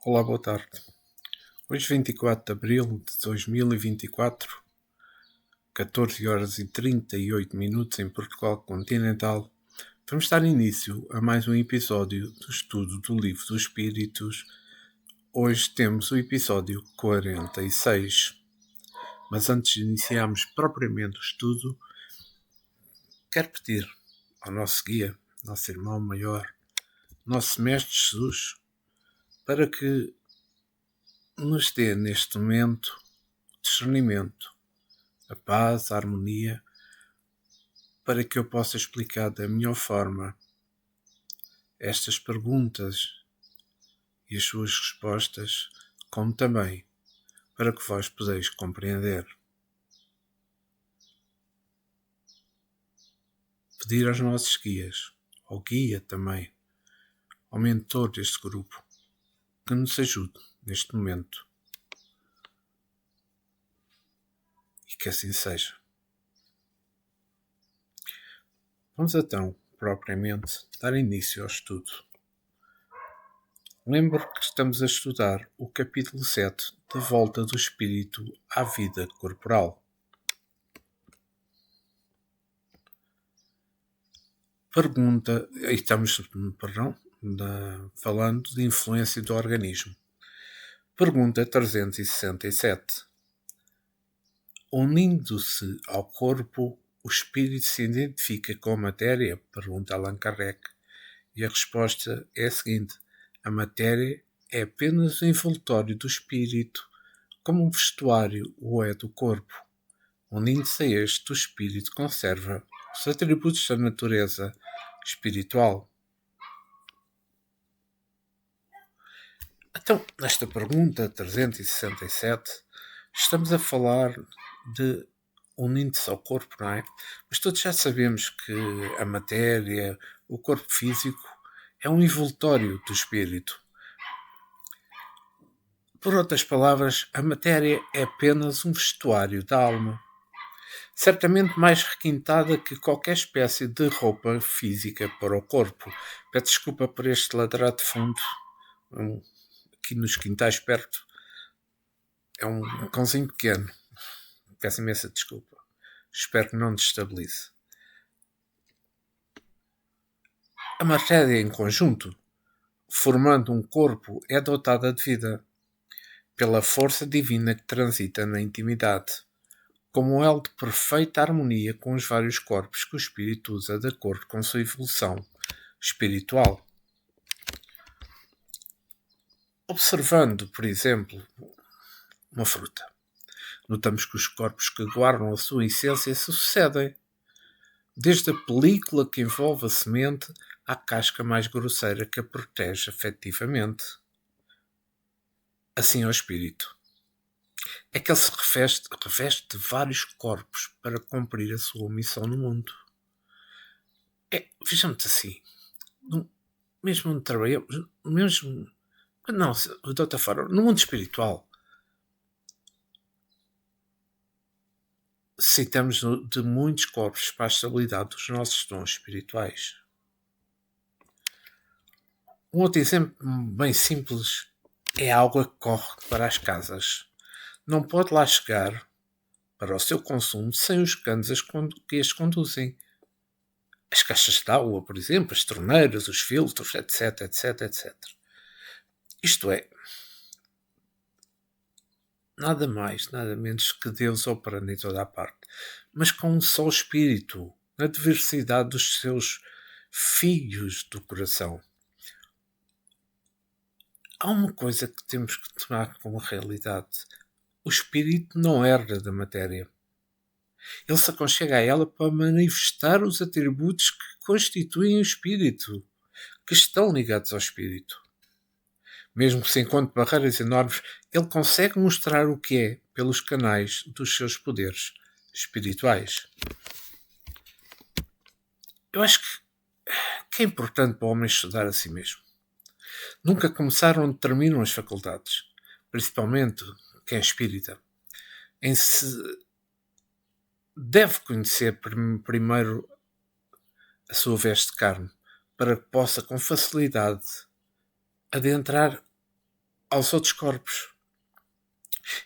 Olá, boa tarde. Hoje, 24 de abril de 2024, 14 horas e 38 minutos em Portugal continental, vamos dar início a mais um episódio do estudo do Livro dos Espíritos. Hoje temos o episódio 46. Mas antes de iniciarmos propriamente o estudo, quero pedir ao nosso guia, nosso irmão maior, nosso Mestre Jesus, para que nos dê neste momento discernimento, a paz, a harmonia, para que eu possa explicar da melhor forma estas perguntas e as suas respostas, como também para que vós podeis compreender. Pedir aos nossos guias, ao guia também, ao mentor deste grupo, que nos ajude neste momento. E que assim seja. Vamos então, propriamente, dar início ao estudo. Lembro que estamos a estudar o capítulo 7 da volta do espírito à vida corporal. Falando de influência do organismo. Pergunta 367. Unindo-se ao corpo, o espírito se identifica com a matéria? Pergunta Allan Kardec. E a resposta é a seguinte: a matéria é apenas o envoltório do espírito, como um vestuário o é do corpo. Unindo-se a este, o espírito conserva os atributos da natureza espiritual. Então, nesta pergunta 367, estamos a falar de unindo-se ao corpo, não é? Mas todos já sabemos que a matéria, o corpo físico, é um envoltório do espírito. Por outras palavras, a matéria é apenas um vestuário da alma, certamente mais requintada que qualquer espécie de roupa física para o corpo. Peço desculpa por este ladrar de fundo, aqui nos quintais perto. É um cãozinho pequeno. Peço imensa desculpa. Espero que não destabilize. A matéria em conjunto, formando um corpo, é dotada de vida, pela força divina que transita na intimidade, como um elo de perfeita harmonia com os vários corpos que o espírito usa de acordo com sua evolução espiritual. Observando, por exemplo, uma fruta, notamos que os corpos que guardam a sua essência se sucedem, desde a película que envolve a semente à casca mais grosseira que a protege afetivamente. Assim é o espírito. É que ele se reveste de vários corpos para cumprir a sua missão no mundo. Vejamos assim, mesmo onde trabalhamos, de outra forma, no mundo espiritual, necessitamos de muitos corpos para a estabilidade dos nossos dons espirituais. Um outro exemplo bem simples é a água que corre para as casas. Não pode lá chegar para o seu consumo sem os canos que as conduzem. As caixas de água, por exemplo, as torneiras, os filtros, etc, etc, etc. Isto é, nada mais, nada menos que Deus operando em toda a parte, mas com um só espírito, na diversidade dos seus filhos do coração. Há uma coisa que temos que tomar como realidade. O espírito não herda da matéria. Ele se aconchega a ela para manifestar os atributos que constituem o espírito, que estão ligados ao espírito. Mesmo que se encontre barreiras enormes, ele consegue mostrar o que é pelos canais dos seus poderes espirituais. Eu acho que é importante para o homem estudar a si mesmo. Nunca começaram onde terminam as faculdades, principalmente quem é espírita. Deve conhecer primeiro a sua veste de carne, para que possa com facilidade adentrar aos outros corpos.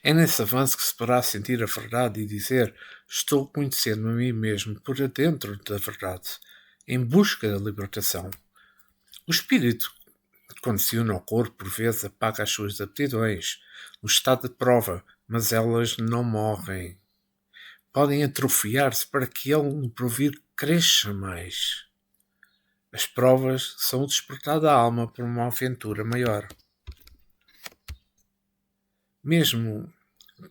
É nesse avanço que se poderá sentir a verdade e dizer: estou conhecendo a mim mesmo por dentro da verdade, em busca da libertação. O espírito condiciona o corpo, por vezes apaga as suas aptidões, no estado de prova, mas elas não morrem. Podem atrofiar-se para que ele, no porvir, cresça mais. As provas são o despertar da alma para uma aventura maior. Mesmo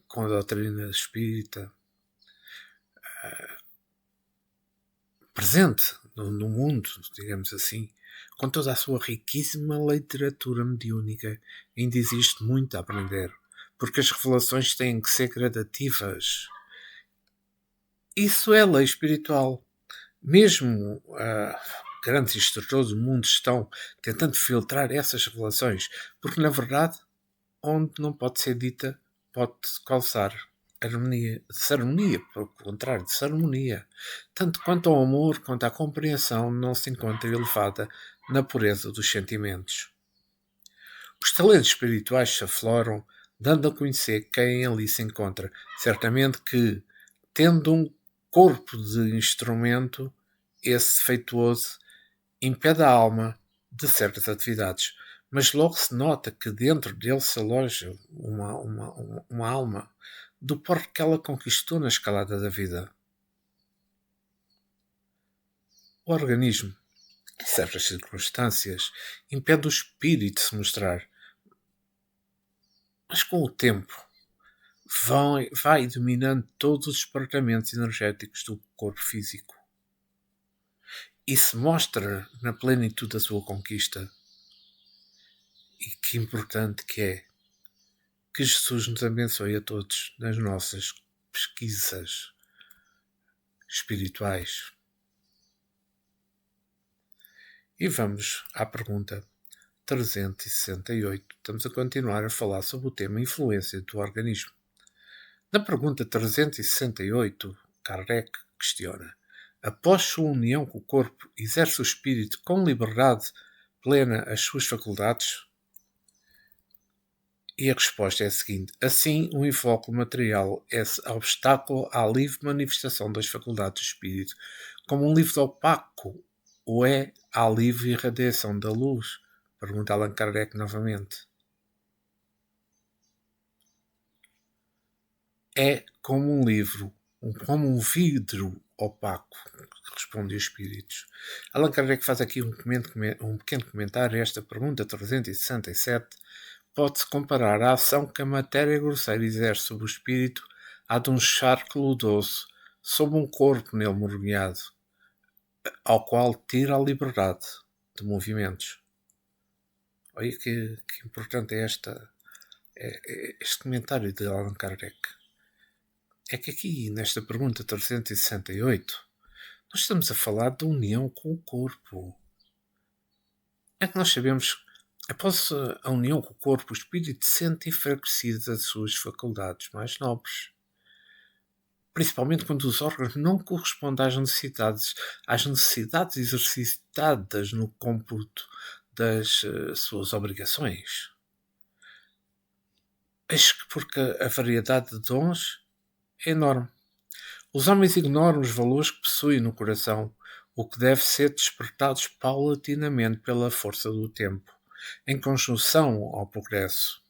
com a doutrina espírita presente no mundo, digamos assim, com toda a sua riquíssima literatura mediúnica, ainda existe muito a aprender, porque as revelações têm que ser gradativas. Isso é lei espiritual. Mesmo grandes instrutores do mundo estão tentando filtrar essas revelações, porque na verdade, onde não pode ser dita, pode causar desarmonia, pelo contrário, desarmonia. Tanto quanto ao amor, quanto à compreensão, não se encontra elevada na pureza dos sentimentos. Os talentos espirituais se afloram, dando a conhecer quem ali se encontra. Certamente que, tendo um corpo de instrumento, esse defeituoso impede a alma de certas atividades, mas logo se nota que dentro dele se aloja uma alma do porte que ela conquistou na escalada da vida. O organismo, em certas circunstâncias, impede o espírito de se mostrar, mas com o tempo vai dominando todos os departamentos energéticos do corpo físico e se mostra na plenitude da sua conquista. E que importante que é que Jesus nos abençoe a todos nas nossas pesquisas espirituais. E vamos à pergunta 368. Estamos a continuar a falar sobre o tema influência do organismo. Na pergunta 368, Kardec questiona: após sua união com o corpo, exerce o espírito com liberdade plena as suas faculdades? E a resposta é a seguinte: assim, o invólucro material é obstáculo à livre manifestação das faculdades do espírito, como um livro opaco ou é à livre irradiação da luz? Pergunta Allan Kardec novamente. É como um livro, como um vidro opaco, respondem os espíritos. Allan Kardec faz aqui um pequeno comentário a esta pergunta 367. Pode-se comparar a ação que a matéria grosseira exerce sobre o espírito à de um charco lodoso sobre um corpo nele mergulhado, ao qual tira a liberdade de movimentos. Olha que importante é este comentário de Allan Kardec. É que aqui, nesta pergunta 368, nós estamos a falar da união com o corpo. É que nós sabemos, após a união com o corpo, o espírito sente enfraquecidas as suas faculdades mais nobres. Principalmente quando os órgãos não correspondem às necessidades exercitadas no cômputo das suas obrigações. Eis que porque a variedade de dons é enorme. Os homens ignoram os valores que possuem no coração, o que deve ser despertados paulatinamente pela força do tempo, em conjunção ao progresso.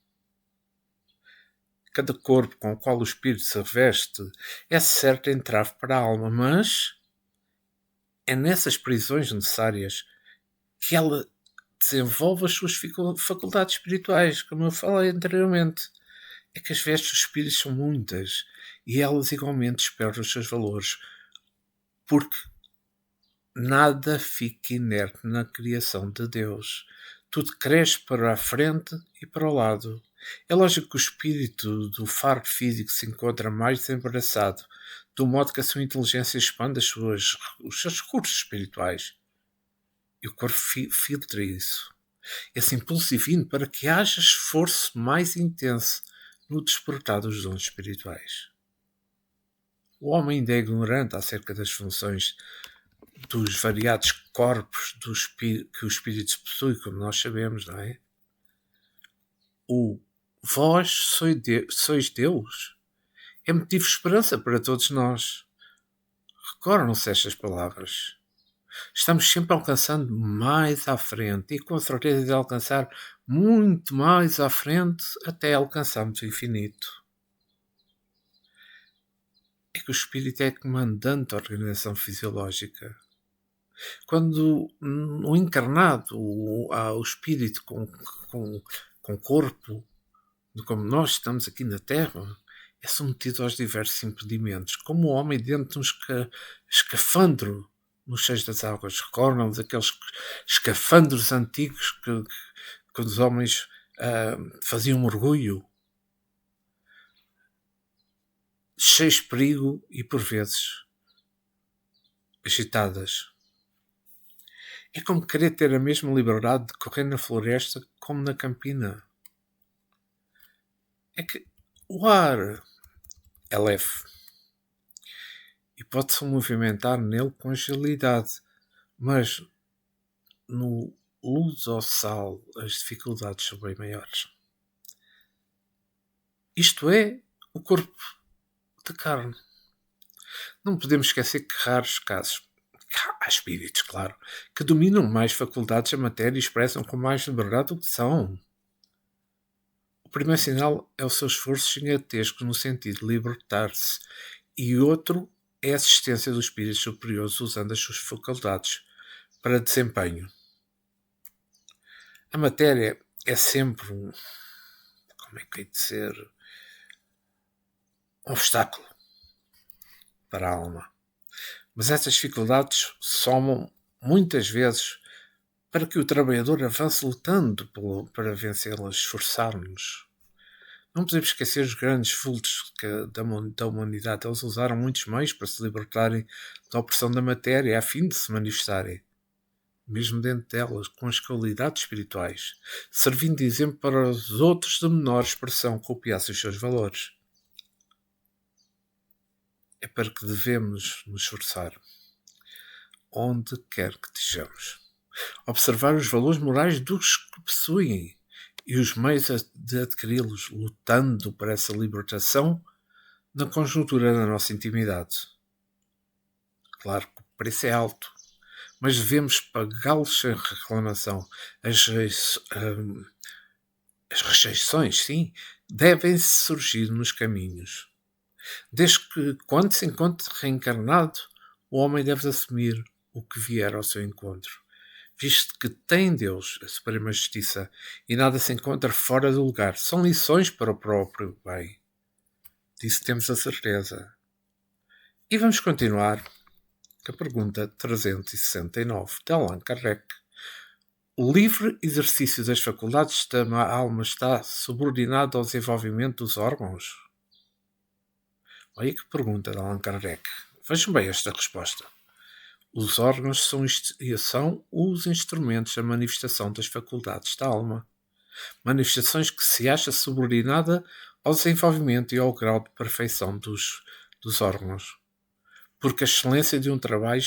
Cada corpo com o qual o espírito se reveste é certo entrave para a alma, mas é nessas prisões necessárias que ela desenvolve as suas faculdades espirituais, como eu falei anteriormente. É que as vestes dos espíritos são muitas e elas igualmente despertam os seus valores, porque nada fica inerte na criação de Deus. Tudo cresce para a frente e para o lado. É lógico que o espírito do fardo físico se encontra mais desembaraçado, do modo que a sua inteligência expande os seus recursos espirituais. E o corpo filtra isso. Esse impulso divino para que haja esforço mais intenso no despertar dos dons espirituais. O homem ainda é ignorante acerca das funções dos variados corpos que o espírito possui, como nós sabemos, não é? o vós sois Deus é motivo de esperança para todos nós. Recordam-se estas palavras. Estamos sempre alcançando mais à frente e com certeza de alcançar muito mais à frente até alcançarmos o infinito. É que o espírito é comandante da organização fisiológica. Quando o encarnado, o espírito com corpo, como nós estamos aqui na Terra, é submetido aos diversos impedimentos, como o homem dentro de um escafandro nos cheios das águas. Recordam-nos aqueles escafandros antigos que os homens faziam mergulho, cheios de perigo e, por vezes, agitadas. É como querer ter a mesma liberdade de correr na floresta como na campina. É que o ar é leve e pode-se movimentar nele com agilidade, mas no luz ao sal as dificuldades são bem maiores. Isto é o corpo de carne. Não podemos esquecer que raros casos, há espíritos, claro, que dominam mais faculdades da matéria e expressam com mais liberdade o que são. O primeiro sinal é o seu esforço gigantesco no sentido de libertar-se, e outro é a assistência dos espíritos superiores usando as suas faculdades para desempenho. A matéria é sempre um obstáculo para a alma. Mas essas dificuldades somam muitas vezes para que o trabalhador avance lutando para vencê-las, esforçar-nos. Não podemos esquecer os grandes vultos da humanidade. Eles usaram muitos meios para se libertarem da opressão da matéria a fim de se manifestarem, mesmo dentro delas, com as qualidades espirituais, servindo de exemplo para os outros de menor expressão que copiassem os seus valores. É para que devemos nos esforçar, onde quer que estejamos. Observar os valores morais dos que possuem e os meios de adquiri-los, lutando por essa libertação na conjuntura da nossa intimidade. Claro que o preço é alto, mas devemos pagá-los sem reclamação. As rejeições, sim, devem surgir nos caminhos. Desde que, quando se encontre reencarnado, o homem deve assumir o que vier ao seu encontro, visto que tem Deus a suprema justiça e nada se encontra fora do lugar. São lições para o próprio bem. Disso temos a certeza. E vamos continuar com a pergunta 369 de Allan Kardec. O livre exercício das faculdades da alma está subordinado ao desenvolvimento dos órgãos? Olha que pergunta de Allan Kardec. Vejam bem esta resposta. Os órgãos são os instrumentos da manifestação das faculdades da alma. Manifestações que se acha subordinada ao desenvolvimento e ao grau de perfeição dos órgãos. Porque a excelência de um trabalho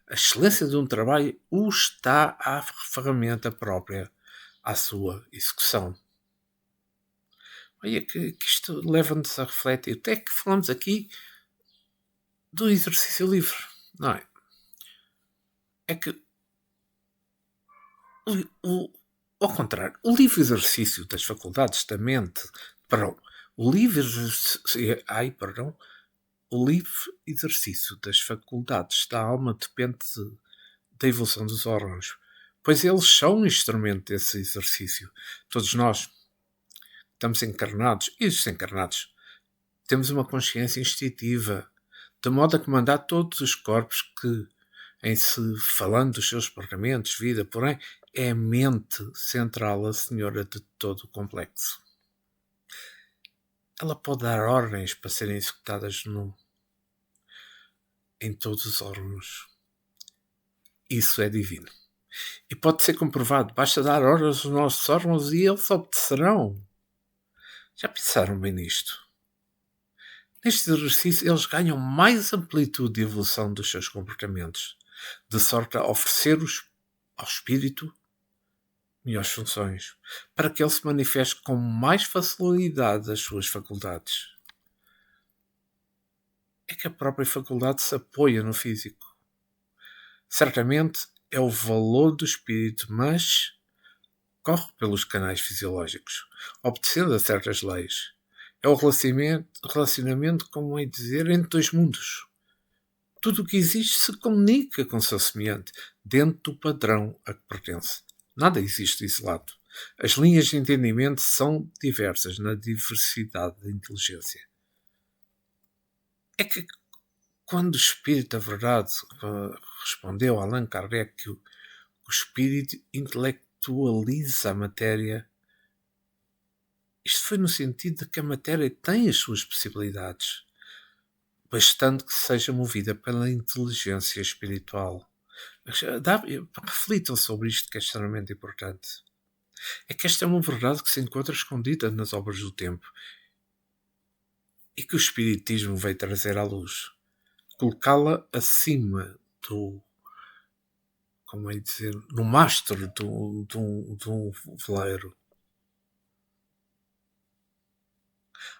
a excelência de um trabalho está à ferramenta própria à sua execução. Olha que isto leva-nos a refletir. Até que falamos aqui do exercício livre, não é? É que, ao contrário, o livre exercício das faculdades da mente, o livre exercício das faculdades da alma depende da evolução dos órgãos, pois eles são um instrumento desse exercício. Todos nós estamos encarnados e desencarnados. Temos uma consciência instintiva, de modo a comandar todos os corpos que, em se falando dos seus parlamentos, vida, porém, é a mente central, a senhora de todo o complexo. Ela pode dar ordens para serem executadas em todos os órgãos. Isso é divino. E pode ser comprovado. Basta dar ordens aos nossos órgãos e eles obedecerão. Já pensaram bem nisto? Neste exercício, eles ganham mais amplitude e evolução dos seus comportamentos, de sorte a oferecer ao espírito melhores funções, para que ele se manifeste com mais facilidade as suas faculdades. É que a própria faculdade se apoia no físico. Certamente é o valor do espírito, mas corre pelos canais fisiológicos, obedecendo a certas leis. É o relacionamento, como é dizer, entre dois mundos. Tudo o que existe se comunica com o seu semelhante, dentro do padrão a que pertence. Nada existe isolado. As linhas de entendimento são diversas na diversidade da inteligência. É que quando o Espírito da Verdade respondeu a Allan Kardec que o Espírito intelectualiza a matéria, isto foi no sentido de que a matéria tem as suas possibilidades, bastante que seja movida pela inteligência espiritual. Reflitam sobre isto, que é extremamente importante. É que esta é uma verdade que se encontra escondida nas obras do tempo e que o Espiritismo veio trazer à luz, colocá-la acima do, como é dizer, no mastro do veleiro.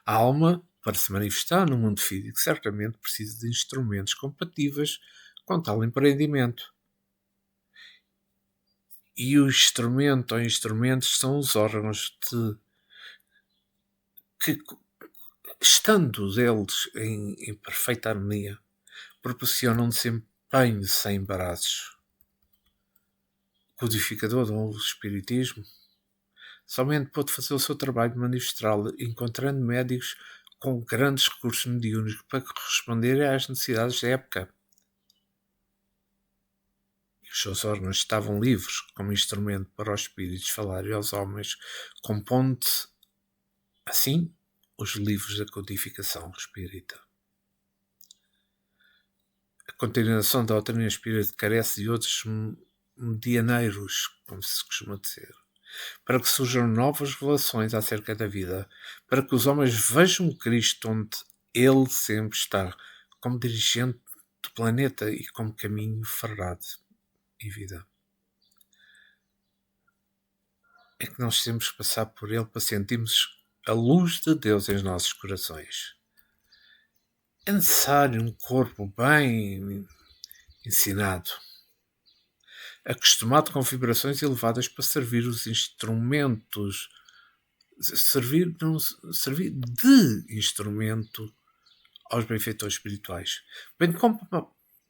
A alma, para se manifestar no mundo físico, certamente precisa de instrumentos compatíveis com tal empreendimento. E o instrumento ou instrumentos são os órgãos que, estando eles em perfeita harmonia, proporcionam desempenho sem embaraços. O codificador do Espiritismo somente pôde fazer o seu trabalho de manifestá-lo, encontrando médicos com grandes recursos mediúnicos para corresponderem às necessidades da época. Os seus órgãos estavam livres como instrumento para os espíritos falarem aos homens, compondo assim os livros da codificação espírita. A continuação da doutrina espírita carece de outros medianeiros, como se costuma dizer, para que surjam novas revelações acerca da vida, para que os homens vejam Cristo onde Ele sempre está, como dirigente do planeta e como caminho ferrado e vida. É que nós temos que passar por Ele para sentirmos a luz de Deus em nossos corações. É necessário um corpo bem ensinado, acostumado com vibrações elevadas para servir os instrumentos, servir de instrumento aos benfeitores espirituais, bem como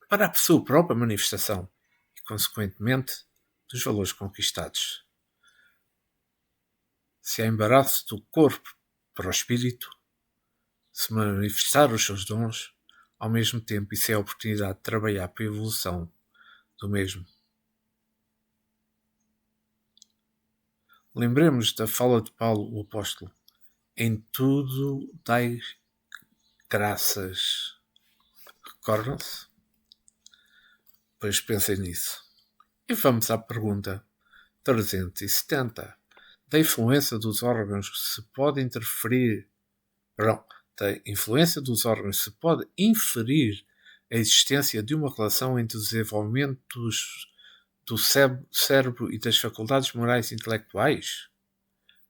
para a sua própria manifestação e, consequentemente, dos valores conquistados. Se há embaraço do corpo para o espírito, se manifestar os seus dons, ao mesmo tempo isso é a oportunidade de trabalhar para a evolução do mesmo. Lembremos da fala de Paulo, o apóstolo: em tudo dai graças. Recordam-se? Pois pensem nisso. E vamos à pergunta 370. Da influência dos órgãos se pode interferir... da influência dos órgãos se pode inferir a existência de uma relação entre o desenvolvimento do cérebro e das faculdades morais e intelectuais?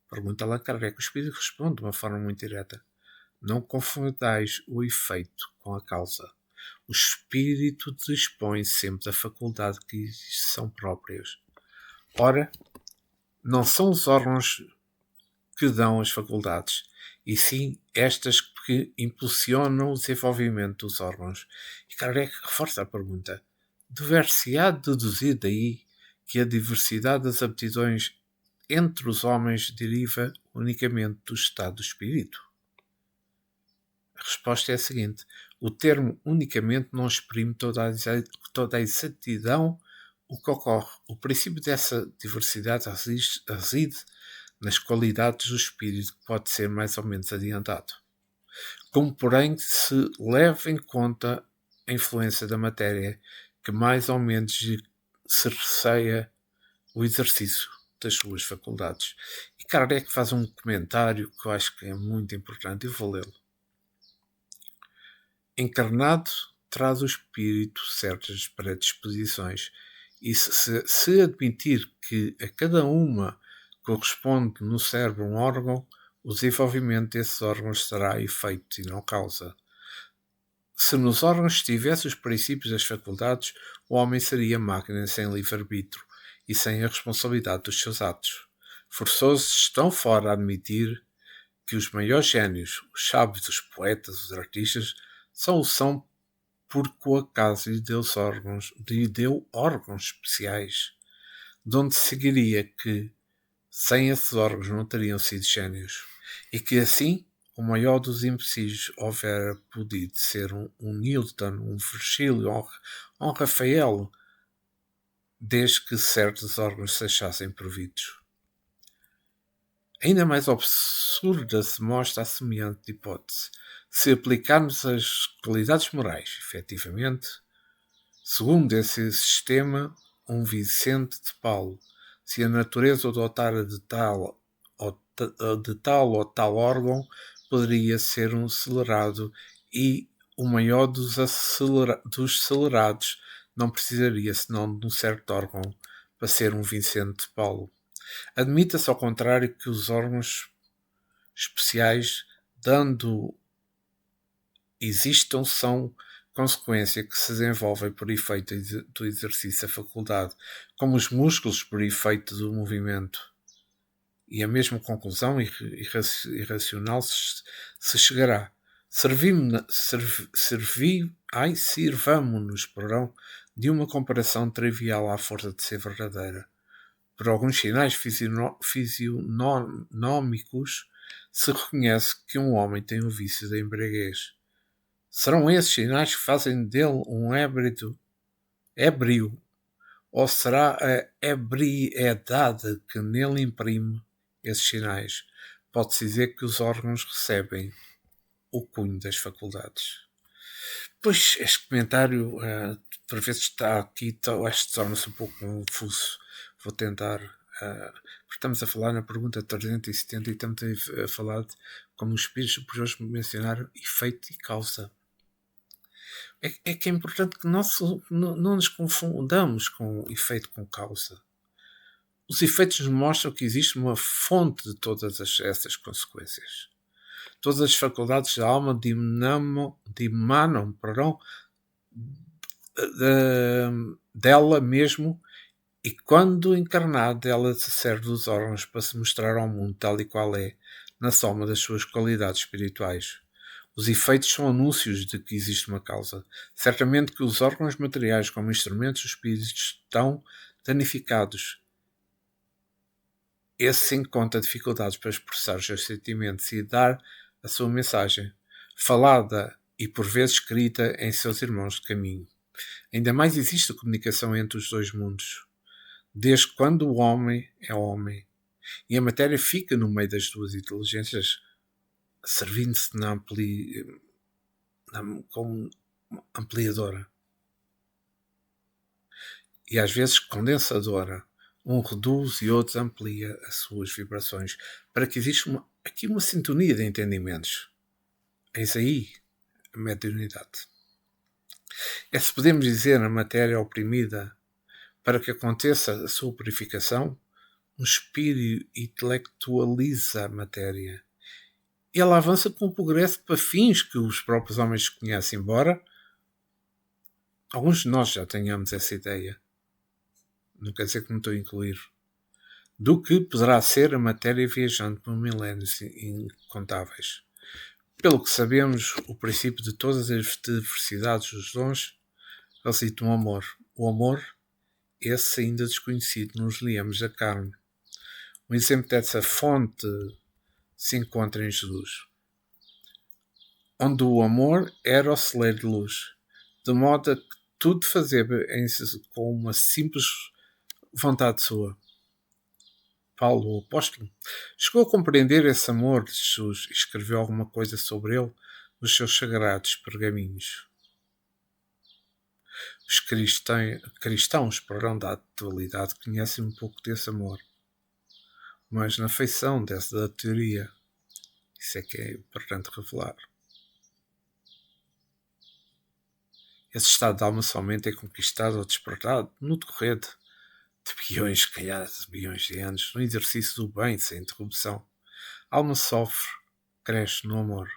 Pergunta Allan Kardec. O Espírito responde de uma forma muito direta: não confundais o efeito com a causa. O Espírito dispõe sempre da faculdade que lhes são próprias. Ora, não são os órgãos que dão as faculdades, e sim estas que impulsionam o desenvolvimento dos órgãos. E Kardec reforça a pergunta: dever-se-á deduzir daí que a diversidade das aptidões entre os homens deriva unicamente do estado do espírito? A resposta é a seguinte: o termo unicamente não exprime toda a exatidão o que ocorre. O princípio dessa diversidade reside nas qualidades do espírito, que pode ser mais ou menos adiantado. Como, porém, se leva em conta a influência da matéria, que mais ou menos se receia o exercício das suas faculdades. E Kardec faz um comentário que eu acho que é muito importante e vou lê-lo. Encarnado, traz o espírito certas predisposições E se admitir que a cada uma corresponde no cérebro um órgão, o desenvolvimento desses órgãos será efeito e não causa. Se nos órgãos estivesse os princípios das faculdades, o homem seria máquina sem livre-arbítrio e sem a responsabilidade dos seus atos. Forçoso estão fora a admitir que os maiores génios, os sábios, os poetas, os artistas, só o são porque o acaso lhe deu órgãos especiais, de onde seguiria que, sem esses órgãos, não teriam sido génios, e que assim o maior dos imbecis houvera podido ser um Newton, um Virgílio, um Rafael, desde que certos órgãos se achassem providos. Ainda mais absurda se mostra a semelhante hipótese. Se aplicarmos as qualidades morais, efetivamente, segundo esse sistema, um Vicente de Paulo, se a natureza o dotara de tal ou tal órgão, poderia ser um acelerado, e o maior dos acelerados não precisaria senão de um certo órgão para ser um Vicente de Paulo. Admita-se, ao contrário, que os órgãos especiais, dando existam, são consequência que se desenvolvem por efeito do exercício da faculdade, como os músculos por efeito do movimento. E a mesma conclusão irracional se chegará. Sirvamo-nos, de uma comparação trivial à força de ser verdadeira. Por alguns sinais fisionómicos se reconhece que um homem tem o vício da embriaguez. Serão esses sinais que fazem dele um ébrio, ou será a ebriedade que nele imprime esses sinais? Pode-se dizer que os órgãos recebem o cunho das faculdades. Pois, este comentário, por vezes está aqui, acho que torna-se um pouco confuso. Vou tentar, porque estamos a falar na pergunta 370 e estamos a falar de como os espíritos superiores mencionaram efeito e causa. É que é importante que não nos confundamos com efeito com causa. Os efeitos nos mostram que existe uma fonte de todas essas consequências. Todas as faculdades da alma dimanam dela mesmo, e quando encarnada ela se serve dos órgãos para se mostrar ao mundo tal e qual é, na soma das suas qualidades espirituais. Os efeitos são anúncios de que existe uma causa. Certamente que os órgãos materiais como instrumentos dos espíritos estão danificados. Esse encontra dificuldades para expressar os seus sentimentos e dar a sua mensagem, falada e por vezes escrita em seus irmãos de caminho. Ainda mais existe a comunicação entre os dois mundos, desde quando o homem é homem, e a matéria fica no meio das duas inteligências, servindo-se como ampliadora e às vezes condensadora. Um reduz e outro amplia as suas vibrações, para que exista aqui uma sintonia de entendimentos. Eis aí a mediunidade. É, se podemos dizer, a matéria oprimida, para que aconteça a sua purificação, um espírito intelectualiza a matéria. E ela avança com o progresso para fins que os próprios homens conhecem, embora alguns de nós já tenhamos essa ideia. Não quer dizer que não estou a incluir. Do que poderá ser a matéria viajante por milénios incontáveis. Pelo que sabemos, o princípio de todas as diversidades dos dons reside no amor. O amor, esse ainda desconhecido nos liamos da carne. Um exemplo dessa fonte se encontra em Jesus, onde o amor era o celeiro de luz, de modo a que tudo fazia com uma simples vontade sua. Paulo, o apóstolo, chegou a compreender esse amor de Jesus e escreveu alguma coisa sobre ele nos seus sagrados pergaminhos. Os cristãos da atualidade conhecem um pouco desse amor, mas na feição da teoria. Isso é que é importante revelar. Esse estado de alma somente é conquistado ou despertado no decorrer de bilhões, se calhar de bilhões de anos, no exercício do bem, sem interrupção. A alma sofre, cresce no amor.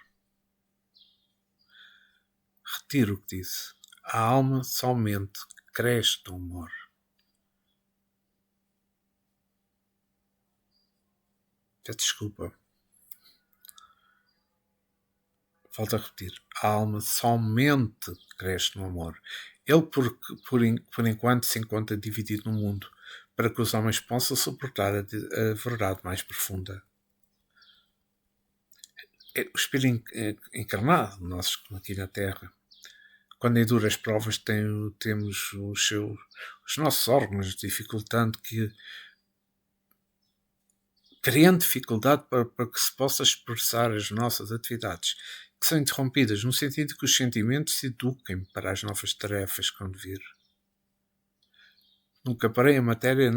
Retiro o que disse. A alma somente cresce no amor. Peço desculpa. Volto a repetir. A alma somente cresce no amor. Ele, por enquanto, se encontra dividido no mundo, para que os homens possam suportar a verdade mais profunda. É o Espírito encarnado aqui na Terra. Quando em duras provas temos os nossos órgãos dificultando criando dificuldade para que se possa expressar as nossas atividades, que são interrompidas, no sentido que os sentimentos se eduquem para as novas tarefas que vão vir. Nunca parei a matéria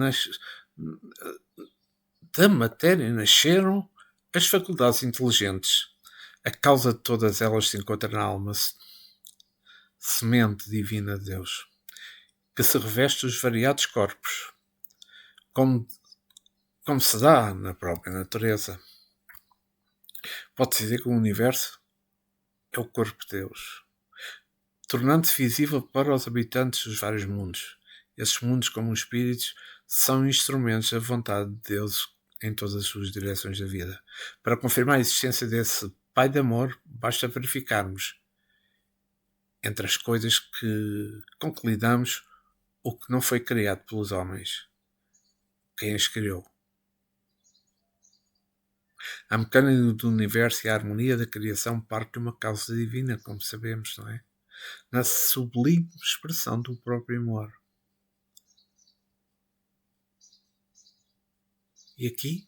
da matéria nasceram as faculdades inteligentes. A causa de todas elas se encontra na alma, semente divina de Deus, que se reveste dos variados corpos, como se dá na própria natureza. Pode-se dizer que o universo é o corpo de Deus, tornando-se visível para os habitantes dos vários mundos. Esses mundos, como os espíritos, são instrumentos da vontade de Deus em todas as suas direções da vida. Para confirmar a existência desse Pai de amor, basta verificarmos entre as coisas com que lidamos o que não foi criado pelos homens. Quem as criou? A mecânica do universo e a harmonia da criação parte de uma causa divina, como sabemos, não é? Na sublime expressão do próprio amor. E aqui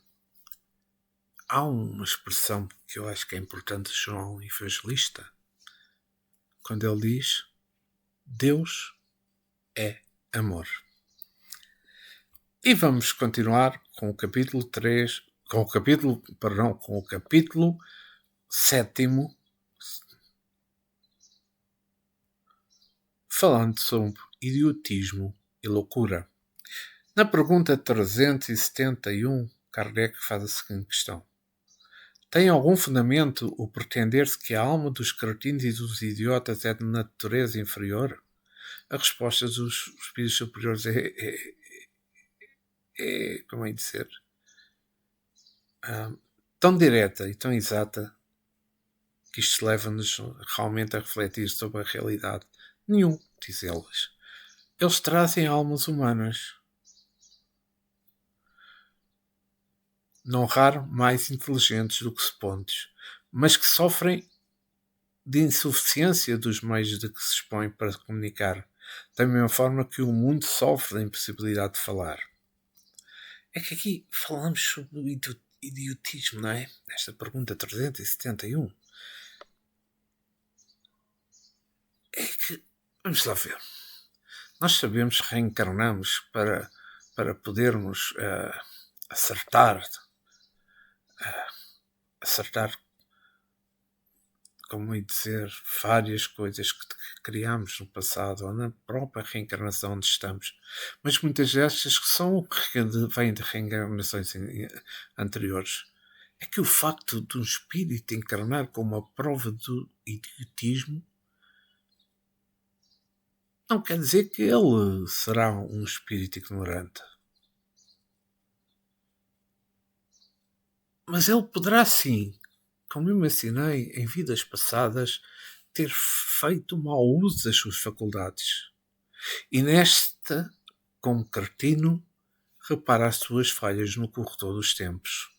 há uma expressão que eu acho que é importante de João Evangelista, quando ele diz: Deus é amor. E vamos continuar com o capítulo 3, com o capítulo 7º, falando sobre idiotismo e loucura. Na pergunta 371, Kardec faz a seguinte questão: tem algum fundamento o pretender-se que a alma dos cretinos e dos idiotas é de natureza inferior? A resposta dos espíritos superiores é como é dizer, tão direta e tão exata que isto leva-nos realmente a refletir sobre a realidade. Nenhum, diz eles. Eles trazem almas humanas, não raro mais inteligentes do que supontes, mas que sofrem de insuficiência dos meios de que se expõem para comunicar, da mesma forma que o mundo sofre da impossibilidade de falar. É que aqui falamos sobre o idiotismo, não é? Nesta pergunta 371. É que, vamos lá ver, nós sabemos que reencarnamos para podermos acertar, como ia dizer, várias coisas que criámos no passado ou na própria reencarnação onde estamos, mas muitas destas que vêm de reencarnações anteriores. É que o facto de um espírito encarnar como uma prova do idiotismo não quer dizer que ele será um espírito ignorante. Mas ele poderá sim, como eu mencionei em vidas passadas, ter feito mau uso das suas faculdades. E nesta, como cretino, repara as suas falhas no corredor dos tempos.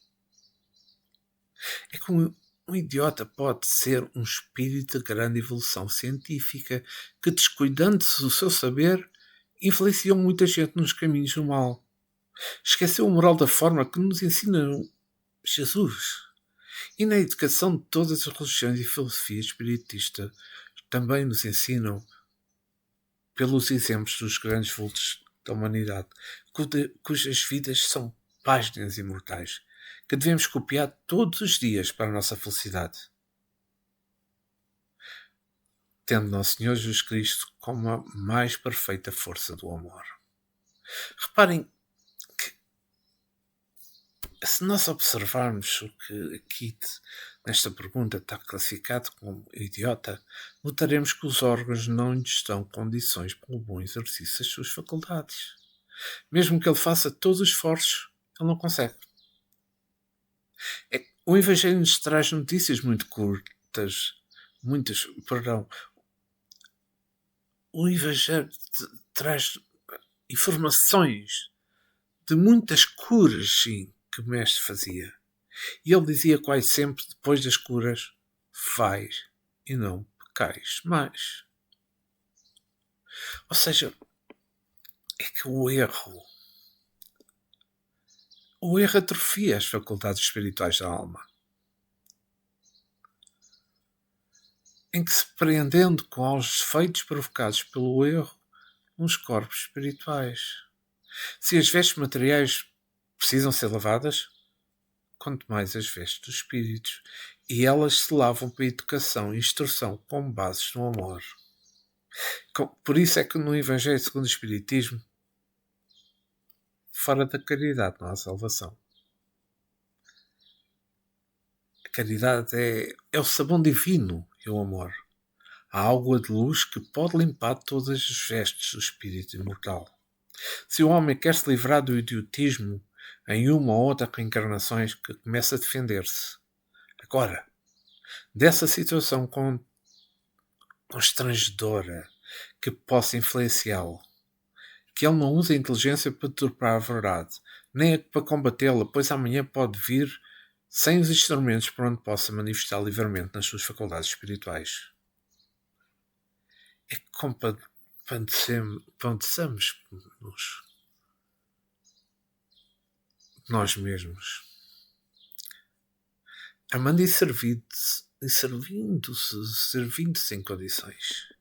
É como um idiota pode ser um espírito de grande evolução científica que, descuidando-se do seu saber, influenciou muita gente nos caminhos do mal. Esqueceu a moral da forma que nos ensina Jesus. E na educação de todas as religiões e filosofias espiritistas também nos ensinam, pelos exemplos dos grandes vultos da humanidade, cujas vidas são páginas imortais, que devemos copiar todos os dias para a nossa felicidade. tendo Nosso Senhor Jesus Cristo como a mais perfeita força do amor. Reparem que, se nós observarmos o que aqui nesta pergunta está classificado como idiota, notaremos que os órgãos não lhes dão condições para o bom exercício das suas faculdades. Mesmo que ele faça todos os esforços, ele não consegue. O Evangelho nos traz notícias muito curtas, o Evangelho traz informações de muitas curas, sim, que o Mestre fazia. E ele dizia quase sempre, depois das curas, vais e não pecais mais. Ou seja, é que o erro atrofia as faculdades espirituais da alma, em que se prendendo com os efeitos provocados pelo erro nos corpos espirituais. Se as vestes materiais precisam ser lavadas, quanto mais as vestes dos espíritos, e elas se lavam para a educação e instrução com bases no amor. Por isso é que no Evangelho segundo o Espiritismo, fora da caridade não há salvação. A caridade é o sabão divino e o amor. A água de luz que pode limpar todas as vestes do espírito imortal. Se o homem quer se livrar do idiotismo em uma ou outra reencarnações, que começa a defender-se. Agora, dessa situação constrangedora que possa influenciá-lo, que ele não use a inteligência para deturpar a verdade, nem para combatê-la, pois amanhã pode vir sem os instrumentos por onde possa manifestar livremente nas suas faculdades espirituais. É que compadeçamos-nos nós mesmos, amando e servindo-se em condições,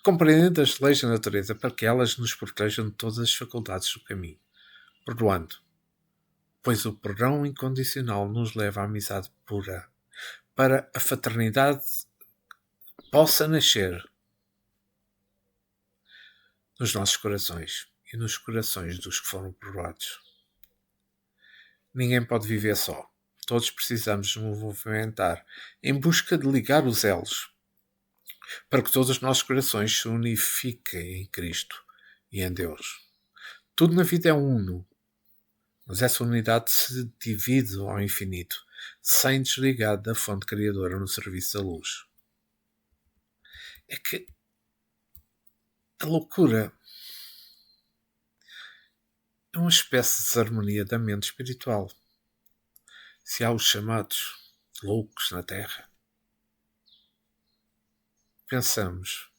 compreendendo as leis da natureza para que elas nos protejam de todas as faculdades do caminho, perdoando, pois o perdão incondicional nos leva à amizade pura, para a fraternidade possa nascer nos nossos corações e nos corações dos que foram perdoados. Ninguém pode viver só. Todos precisamos nos movimentar em busca de ligar os elos para que todos os nossos corações se unifiquem em Cristo e em Deus. Tudo na vida é uno, mas essa unidade se divide ao infinito, sem desligar da fonte criadora no serviço da luz. É que a loucura é uma espécie de desarmonia da mente espiritual. Se há os chamados loucos na Terra, pensemos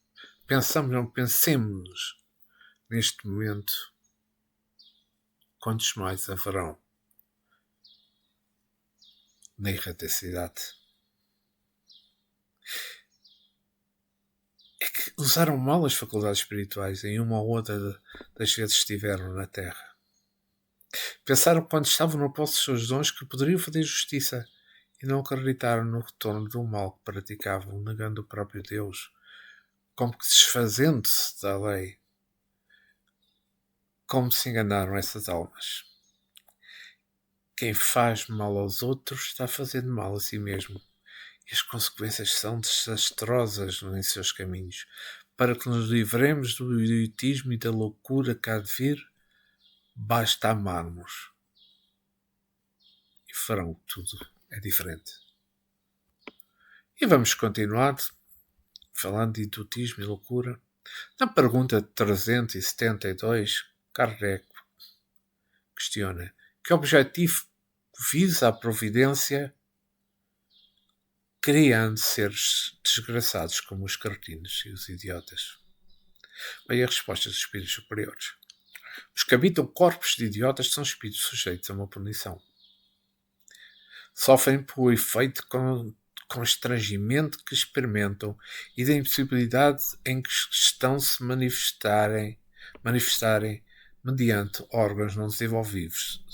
neste momento quantos mais haverão na erraticidade. É que usaram mal as faculdades espirituais em uma ou outra das vezes que estiveram na Terra. Pensaram quando estavam no poço dos seus dons que poderiam fazer justiça e não acreditaram no retorno do mal que praticavam, negando o próprio Deus, como que desfazendo-se da lei. Como se enganaram essas almas. Quem faz mal aos outros está fazendo mal a si mesmo. E as consequências são desastrosas em seus caminhos. Para que nos livremos do idiotismo e da loucura que há de vir, basta amarmos. E farão tudo. É diferente. E vamos continuar falando de idiotismo e loucura. Na pergunta 372, Kardec questiona: que objetivo visa a providência criando seres desgraçados como os cretinos e os idiotas? Bem, a resposta dos espíritos superiores: os que habitam corpos de idiotas são espíritos sujeitos a uma punição. Sofrem por efeito constrangimento que experimentam e da impossibilidade em que estão se manifestarem mediante órgãos não desenvolvidos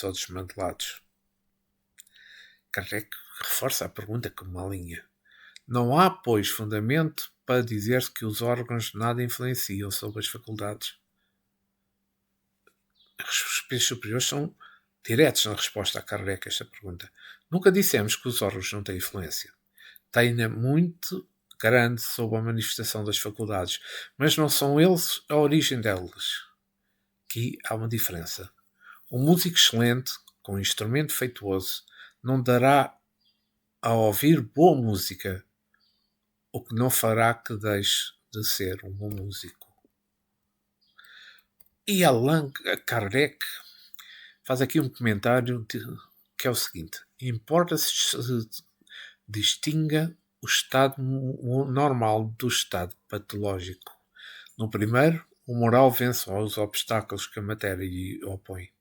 ou desmantelados. Kardec reforça a pergunta como uma linha. Não há, pois, fundamento para dizer-se que os órgãos nada influenciam sobre as faculdades. Os espíritos superiores são diretos na resposta a Kardec a esta pergunta. Nunca dissemos que os órgãos não têm influência. Têm muito grande sobre a manifestação das faculdades, mas não são eles a origem delas. Aqui há uma diferença. Um músico excelente, com um instrumento feituoso, não dará a ouvir boa música, o que não fará que deixe de ser um bom músico. E Allan Kardec faz aqui um comentário que é o seguinte: importa-se distinga o estado normal do estado patológico. No primeiro, o moral vence os obstáculos que a matéria lhe opõe.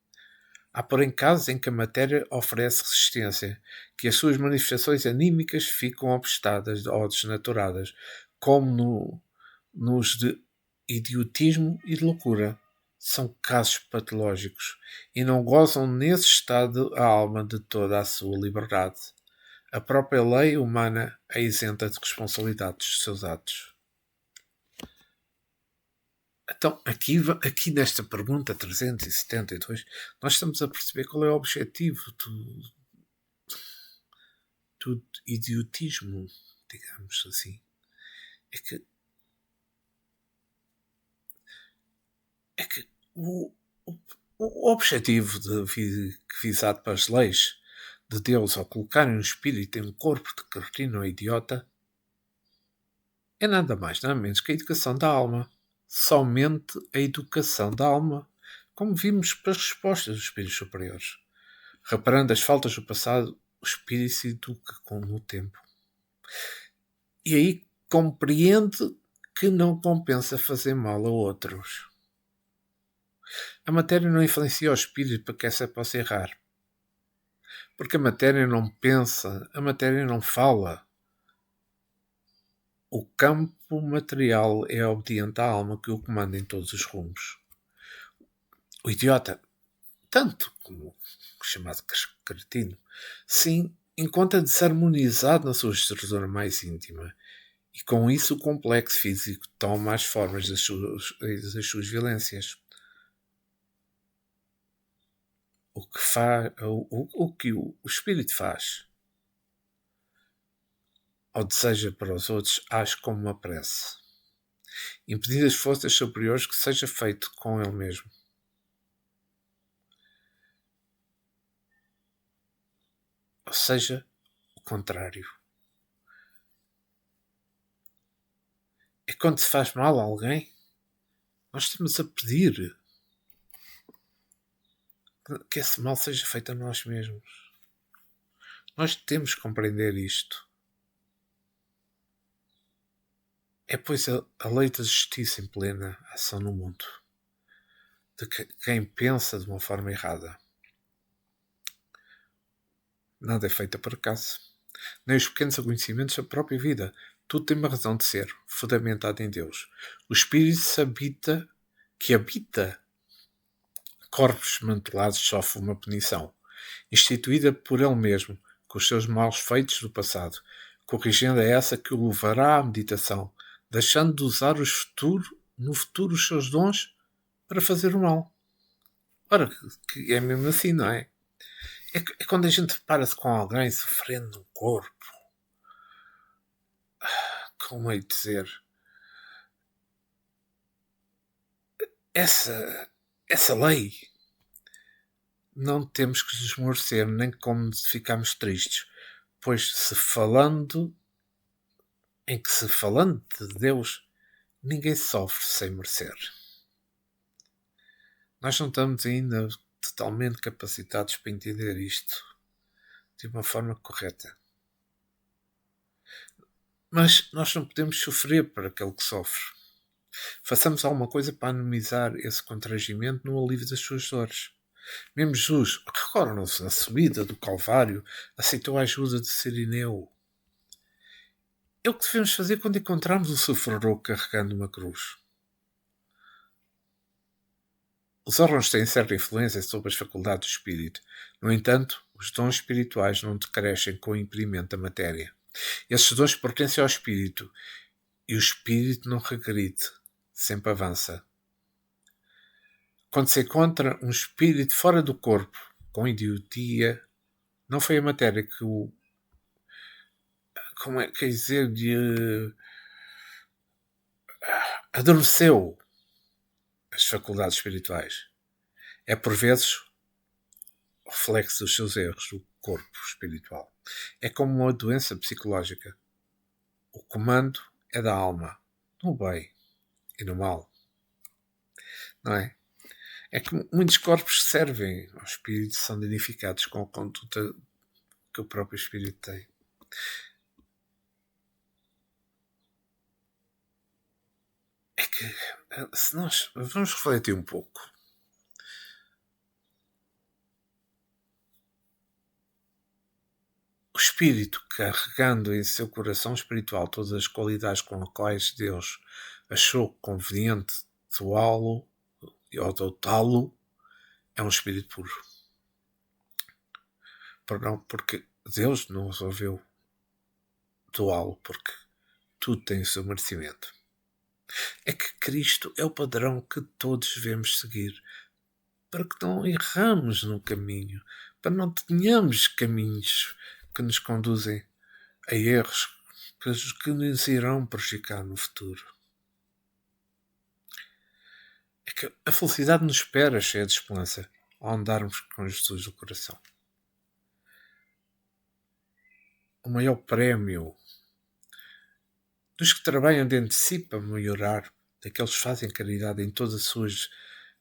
Há, porém, casos em que a matéria oferece resistência, que as suas manifestações anímicas ficam obstadas ou desnaturadas, como nos de idiotismo e de loucura. São casos patológicos e não gozam nesse estado a alma de toda a sua liberdade. A própria lei humana é isenta de responsabilidade dos seus atos. Então, aqui nesta pergunta 372, nós estamos a perceber qual é o objetivo do idiotismo, digamos assim. É que o objetivo visado pelas leis de Deus ao colocarem um espírito em um corpo de cretino ou idiota é nada mais, nada menos que a educação da alma. Somente a educação da alma, como vimos pelas respostas dos espíritos superiores. Reparando as faltas do passado, o espírito se educa com o tempo. E aí compreende que não compensa fazer mal a outros. A matéria não influencia o espírito para que essa possa errar. Porque a matéria não pensa, a matéria não fala. O campo material é obediente à alma que o comanda em todos os rumos. O idiota, tanto como o chamado cretino, sim, encontra desarmonizado na sua estrutura mais íntima, e com isso o complexo físico toma as formas das suas violências. O que o espírito faz ou deseja para os outros, age como uma prece, impedindo as forças superiores que seja feito com ele mesmo. Ou seja, o contrário. É quando se faz mal a alguém, nós estamos a pedir que esse mal seja feito a nós mesmos. Nós temos que compreender isto. É, pois, a lei da justiça em plena ação no mundo, de quem pensa de uma forma errada. Nada é feito por acaso. Nem os pequenos acontecimentos da própria vida. Tudo tem uma razão de ser, fundamentado em Deus. O Espírito que habita corpos mantelados sofre uma punição, instituída por ele mesmo, com os seus maus feitos do passado, corrigindo a essa que o levará à meditação, deixando de usar no futuro os seus dons para fazer o mal. Ora, que é mesmo assim, não é? É quando a gente para-se com alguém sofrendo no corpo. Como é dizer? Essa lei não temos que desmorecer, nem como ficarmos tristes, pois se falando de Deus, ninguém sofre sem merecer. Nós não estamos ainda totalmente capacitados para entender isto de uma forma correta. Mas nós não podemos sofrer por aquele que sofre. Façamos alguma coisa para amenizar esse constrangimento no alívio das suas dores. Mesmo Jesus, recordam-se na subida do Calvário, aceitou a ajuda de Sirineu. É o que devemos fazer quando encontramos o sofredor carregando uma cruz. Os órgãos têm certa influência sobre as faculdades do espírito. No entanto, os dons espirituais não decrescem com o impedimento da matéria. Esses dons pertencem ao espírito e o espírito não regride, sempre avança. Quando se encontra um espírito fora do corpo, com idiotia, não foi a matéria que o, como é que quer dizer, adormeceu as faculdades espirituais. É por vezes o reflexo dos seus erros do corpo espiritual. É como uma doença psicológica. O comando é da alma, no bem e no mal. Não é? É que muitos corpos que servem ao espírito são danificados com a conduta que o próprio espírito tem. É que, se nós vamos refletir um pouco, o espírito, carregando em seu coração espiritual todas as qualidades com as quais Deus achou conveniente doá-lo ou adotá-lo, é um espírito puro. Porque Deus não resolveu doá-lo, porque tudo tem o seu merecimento. É que Cristo é o padrão que todos devemos seguir, para que não erramos no caminho, para não tenhamos caminhos que nos conduzem a erros que nos irão prejudicar no futuro. É que a felicidade nos espera cheia de esperança ao andarmos com Jesus no coração. O maior prémio dos que trabalham dentro de si para melhorar, daqueles que fazem caridade em todas as suas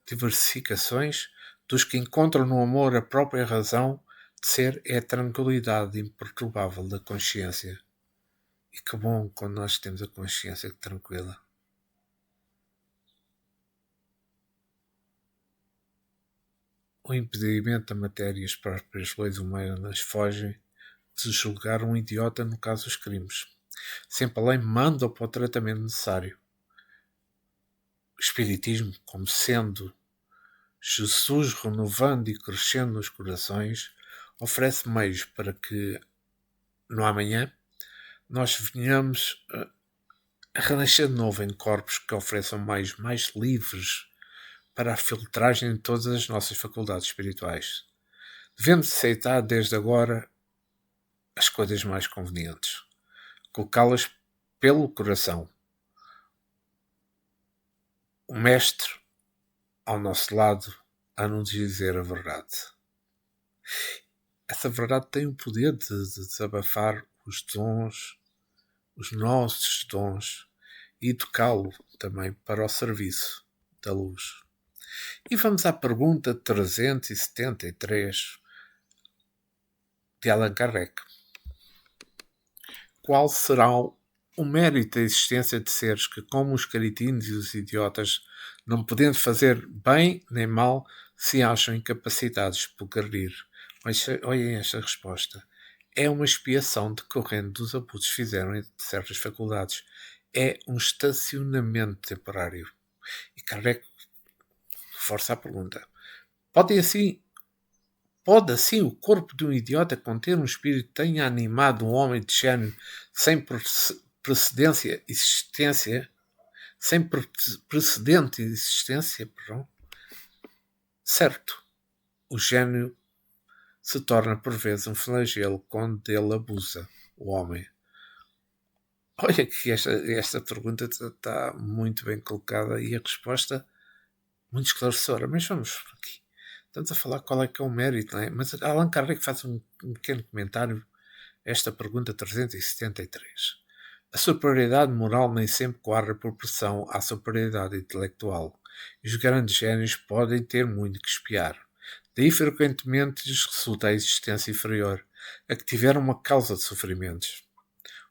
diversificações, dos que encontram no amor a própria razão de ser, é a tranquilidade imperturbável da consciência. E que bom quando nós temos a consciência tranquila. O impedimento da matéria e as próprias leis humanas fogem de julgar um idiota no caso dos crimes. Sempre a lei manda para o tratamento necessário. O Espiritismo, como sendo Jesus renovando e crescendo nos corações, oferece meios para que no amanhã nós venhamos a renascer de novo em corpos que ofereçam meios mais livres para a filtragem de todas as nossas faculdades espirituais. Devemos aceitar desde agora as coisas mais convenientes, colocá-las pelo coração. O Mestre ao nosso lado a nos dizer a verdade. Essa verdade tem o poder de desabafar os dons, os nossos dons, e tocá-lo também para o serviço da luz. E vamos à pergunta 373 de Allan Kardec. Qual será o mérito da existência de seres que, como os caretinos e os idiotas, não podendo fazer bem nem mal, se acham incapacitados de progredir? Olhem esta resposta. É uma expiação decorrente dos abusos que fizeram de certas faculdades. É um estacionamento temporário. E Kardec reforça a pergunta. Pode assim o corpo de um idiota conter um espírito que tenha animado um homem de gênio sem precedente existência? Certo, o gênio se torna por vezes um flagelo quando dele abusa o homem. Olha que esta pergunta está muito bem colocada e a resposta muito esclarecedora, mas vamos por aqui. Estamos a falar qual é que é o mérito, não é? Mas Allan Kardec faz um pequeno comentário a esta pergunta 373. A superioridade moral nem sempre corre por pressão à superioridade intelectual, e os grandes génios podem ter muito que espiar. Daí frequentemente lhes resulta a existência inferior, a que tiveram uma causa de sofrimentos.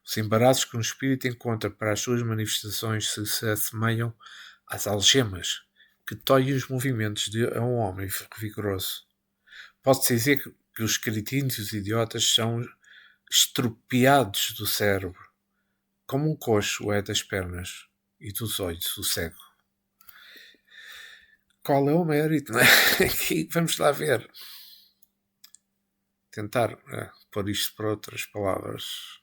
Os embaraços que um espírito encontra para as suas manifestações se assemelham às algemas que toem os movimentos de um homem vigoroso. Pode-se dizer que os cretinos e os idiotas são estropiados do cérebro, como um coxo é das pernas e dos olhos, o cego. Qual é o mérito, não é? Aqui, vamos lá ver. Tentar pôr isto por outras palavras.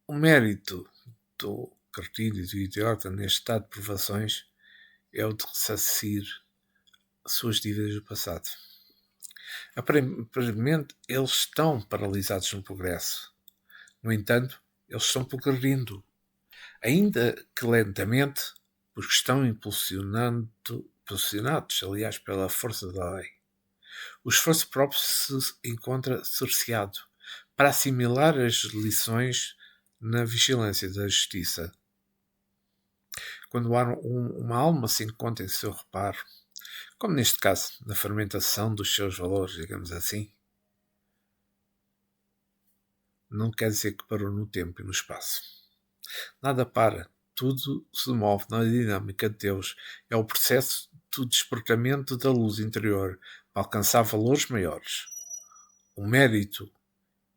O mérito do cretino e do idiota neste estado de provações é o de ressarcir suas dívidas do passado. Aparentemente, eles estão paralisados no progresso. No entanto, eles estão progredindo, ainda que lentamente, porque estão impulsionados, aliás, pela força da lei. O esforço próprio se encontra cerceado para assimilar as lições na vigilância da justiça. Quando uma alma se encontra em seu reparo, como neste caso, na fermentação dos seus valores, digamos assim, não quer dizer que parou no tempo e no espaço. Nada para, tudo se move na dinâmica de Deus. É o processo do despertamento da luz interior para alcançar valores maiores. O mérito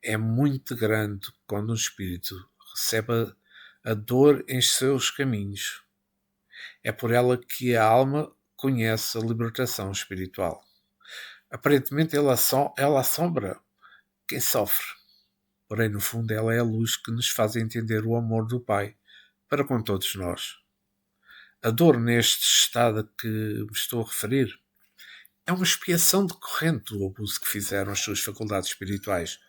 é muito grande quando um espírito recebe a dor em seus caminhos. É por ela que a alma conhece a libertação espiritual. Aparentemente ela assombra quem sofre. Porém, no fundo, ela é a luz que nos faz entender o amor do Pai para com todos nós. A dor neste estado a que me estou a referir é uma expiação decorrente do abuso que fizeram as suas faculdades espirituais.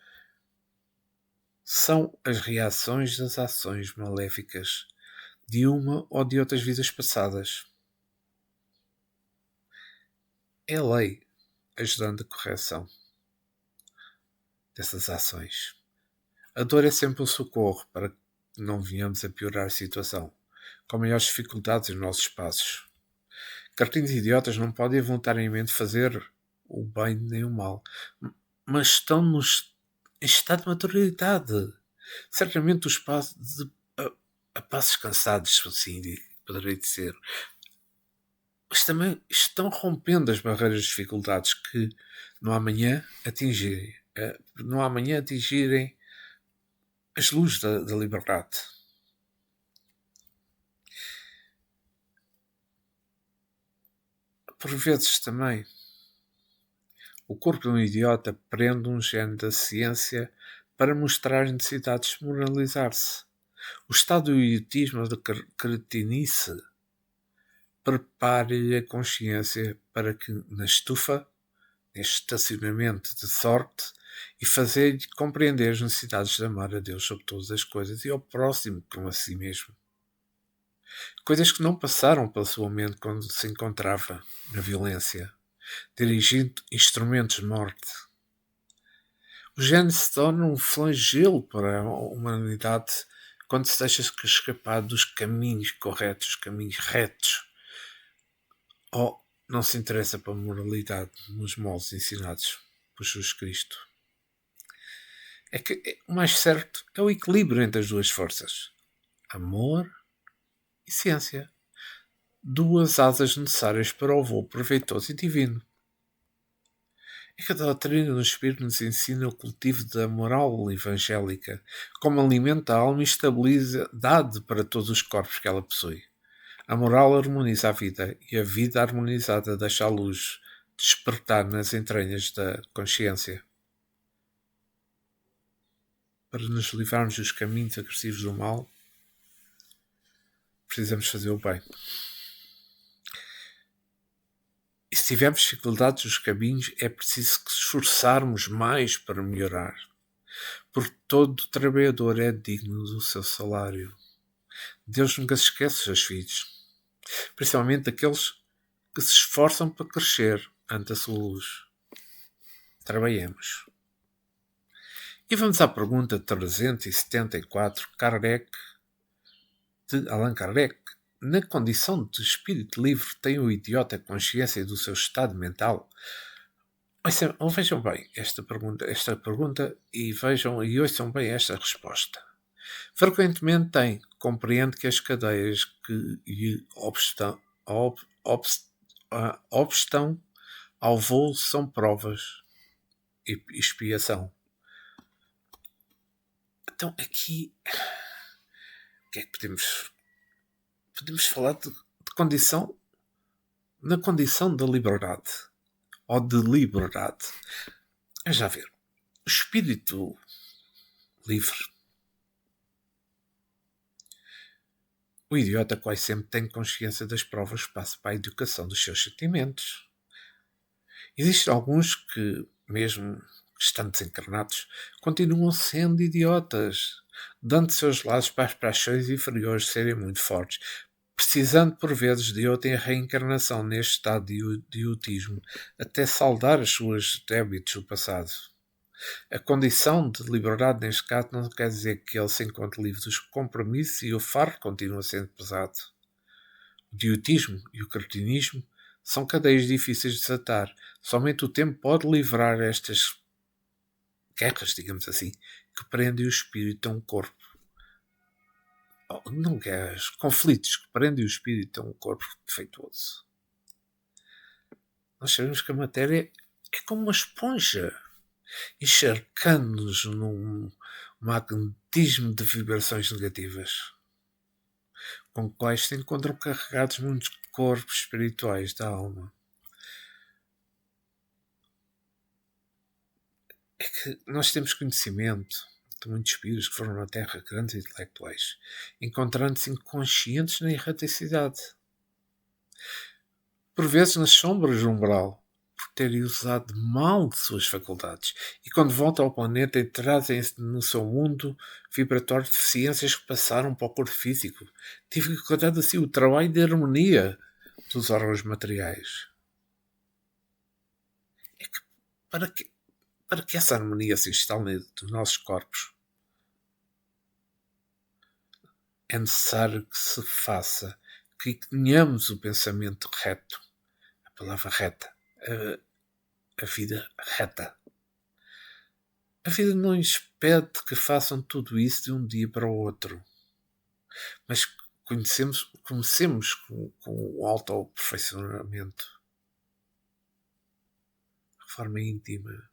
São as reações das ações maléficas de uma ou de outras vidas passadas. É a lei ajudando a correção dessas ações. A dor é sempre um socorro para que não venhamos a piorar a situação, com maiores dificuldades nos nossos passos. Cartinhos idiotas não podem voluntariamente fazer o bem nem o mal, mas estão-nos em estado de maturidade. Certamente os passos a passos cansados, assim poderei dizer, mas também estão rompendo as barreiras de dificuldades que no amanhã atingirem as luzes da liberdade. Por vezes também, o corpo de um idiota prende um gene da ciência para mostrar a necessidade de desmoralizar-se. O estado do idiotismo da cretinice prepare-lhe a consciência para que na estufa, neste estacionamento de sorte, e fazer-lhe compreender as necessidades de amar a Deus sobre todas as coisas e ao próximo como a si mesmo. Coisas que não passaram pela sua mente quando se encontrava na violência, dirigindo instrumentos de morte. O gênio se torna um flagelo para a humanidade quando se deixa escapar dos caminhos corretos, os caminhos retos, ou não se interessa pela moralidade nos moldes ensinados por Jesus Cristo. É que o mais certo é o equilíbrio entre as duas forças, amor e ciência, duas asas necessárias para o voo proveitoso e divino. É que a doutrina do Espírito nos ensina o cultivo da moral evangélica como alimento da alma e estabilidade para todos os corpos que ela possui. A moral harmoniza a vida e a vida harmonizada deixa a luz despertar nas entranhas da consciência. Para nos livrarmos dos caminhos agressivos do mal, precisamos fazer o bem. E se tivermos dificuldades nos caminhos, é preciso que esforçarmos mais para melhorar. Porque todo trabalhador é digno do seu salário. Deus nunca se esquece dos seus filhos, principalmente aqueles que se esforçam para crescer ante a sua luz. Trabalhemos. E vamos à pergunta 374, de Allan Kardec. Na condição de espírito livre, tem o idiota consciência do seu estado mental? Vejam bem esta pergunta e ouçam bem esta resposta. Frequentemente compreende que as cadeias que lhe obstam ao voo são provas e expiação. Então aqui, o que é que podemos falar de condição, na condição da liberdade, ou de liberdade. É já ver, o espírito livre O idiota quase sempre tem consciência das provas que passa para a educação dos seus sentimentos. Existem alguns que, mesmo estando desencarnados, continuam sendo idiotas, dando seus lados para as paixões inferiores serem muito fortes, precisando por vezes de outra reencarnação neste estado de idiotismo, até saldar os seus débitos do passado. A condição de liberdade neste caso não quer dizer que ele se encontre livre dos compromissos e o fardo continua sendo pesado. O idiotismo e o cretinismo são cadeias difíceis de desatar. Somente o tempo pode livrar estas guerras, digamos assim, que prendem o espírito a um corpo. Não guerras, conflitos que prendem o espírito a um corpo defeituoso. Nós sabemos que a matéria é como uma esponja, encharcando-nos num magnetismo de vibrações negativas, com quais se encontram carregados muitos corpos espirituais da alma. É que nós temos conhecimento de muitos espíritos que foram na Terra, grandes intelectuais, encontrando-se inconscientes na erraticidade, por vezes nas sombras do umbral, por terem usado mal de suas faculdades, e quando voltam ao planeta e trazem no seu mundo vibratório deficiências que passaram para o corpo físico, dificultando assim o trabalho de harmonia dos órgãos materiais. É que para que essa harmonia se instale nos nossos corpos, é necessário que se faça, que tenhamos o pensamento reto, a palavra reta, a vida reta. A vida não lhes pede que façam tudo isso de um dia para o outro, mas comecemos com o autoaperfeiçoamento, de forma íntima,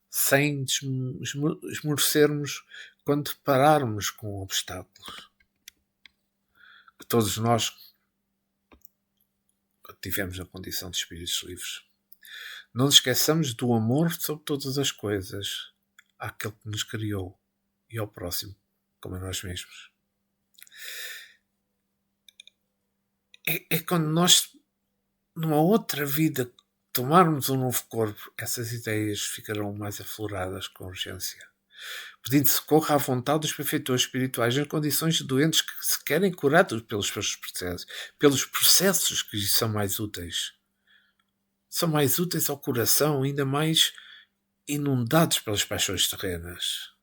sem esmorecermos quando depararmos com obstáculos. Que todos nós tivemos a condição de espíritos livres. Não nos esqueçamos do amor sobre todas as coisas, àquele que nos criou e ao próximo, como a nós mesmos. É quando nós, numa outra vida, tomarmos um novo corpo, essas ideias ficarão mais afloradas com urgência, pedindo socorro à vontade dos benfeitores espirituais em condições de doentes que se querem curados pelos processos que são mais úteis. São mais úteis ao coração, ainda mais inundados pelas paixões terrenas.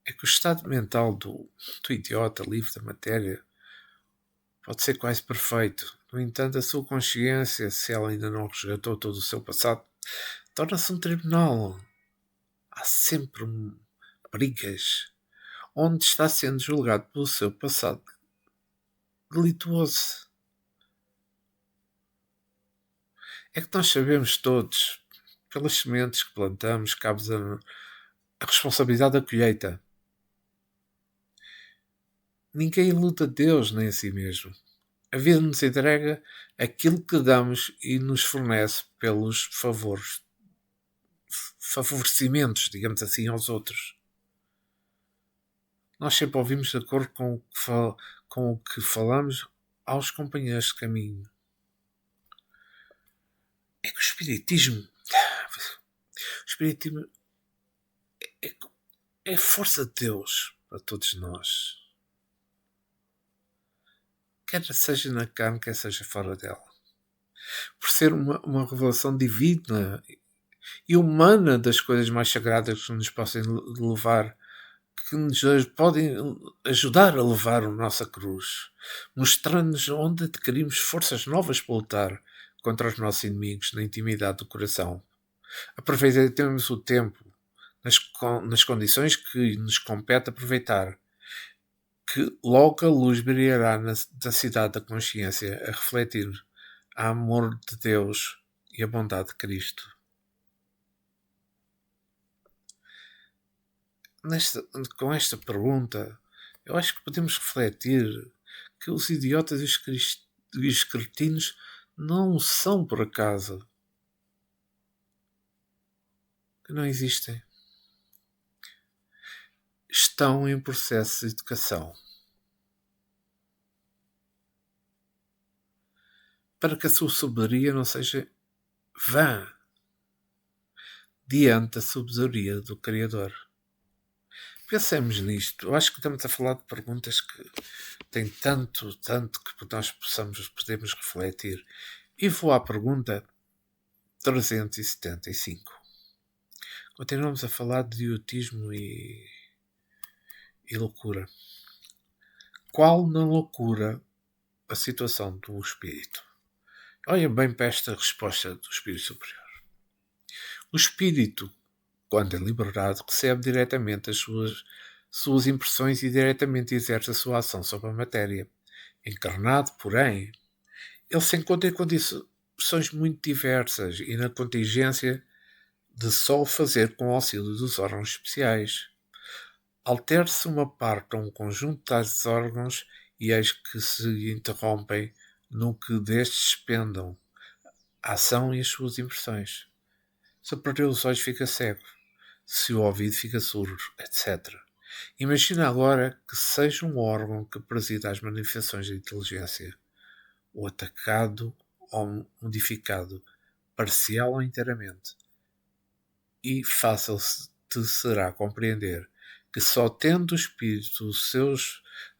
É que o estado mental do idiota livre da matéria pode ser quase perfeito. No entanto, a sua consciência, se ela ainda não resgatou todo o seu passado, torna-se um tribunal. Há sempre brigas onde está sendo julgado pelo seu passado delituoso. É que nós sabemos todos, pelas sementes que plantamos, cabe a responsabilidade da colheita. Ninguém luta a Deus nem a si mesmo. A vida nos entrega aquilo que damos e nos fornece pelos favorecimentos, digamos assim, aos outros. Nós sempre ouvimos de acordo com o que falamos aos companheiros de caminho. É que o Espiritismo é a força de Deus para todos nós. Quer seja na carne, quer seja fora dela. Por ser uma revelação divina e humana das coisas mais sagradas que nos possam levar, que nos podem ajudar a levar a nossa cruz, mostrando-nos onde adquirimos forças novas para lutar contra os nossos inimigos na intimidade do coração. Aproveitemos o tempo nas condições que nos compete aproveitar, que logo a luz brilhará da cidade da consciência a refletir o amor de Deus e a bondade de Cristo. Com esta pergunta, eu acho que podemos refletir que os idiotas e os cretinos não são por acaso. Que não existem. estão em processo de educação. Para que a sua sabedoria não seja vã diante da sabedoria do Criador. Pensemos nisto. Eu acho que estamos a falar de perguntas que têm tanto que nós podemos refletir. E vou à pergunta 375. Continuamos a falar de idiotismo e loucura. Qual na loucura a situação do espírito? Olhem bem para esta resposta do espírito superior. O espírito, quando é liberado, recebe diretamente as suas impressões e diretamente exerce a sua ação sobre a matéria. Encarnado, porém, ele se encontra em condições muito diversas e na contingência de só o fazer com o auxílio dos órgãos especiais. Altere-se uma parte ou um conjunto de tais órgãos e eis que se interrompem no que destes expendam a ação e as suas impressões. Se perder os olhos fica cego, se o ouvido fica surdo, etc. Imagina agora que seja um órgão que presida as manifestações da inteligência, ou atacado ou modificado, parcial ou inteiramente. E fácil-te será compreender que só tendo o espírito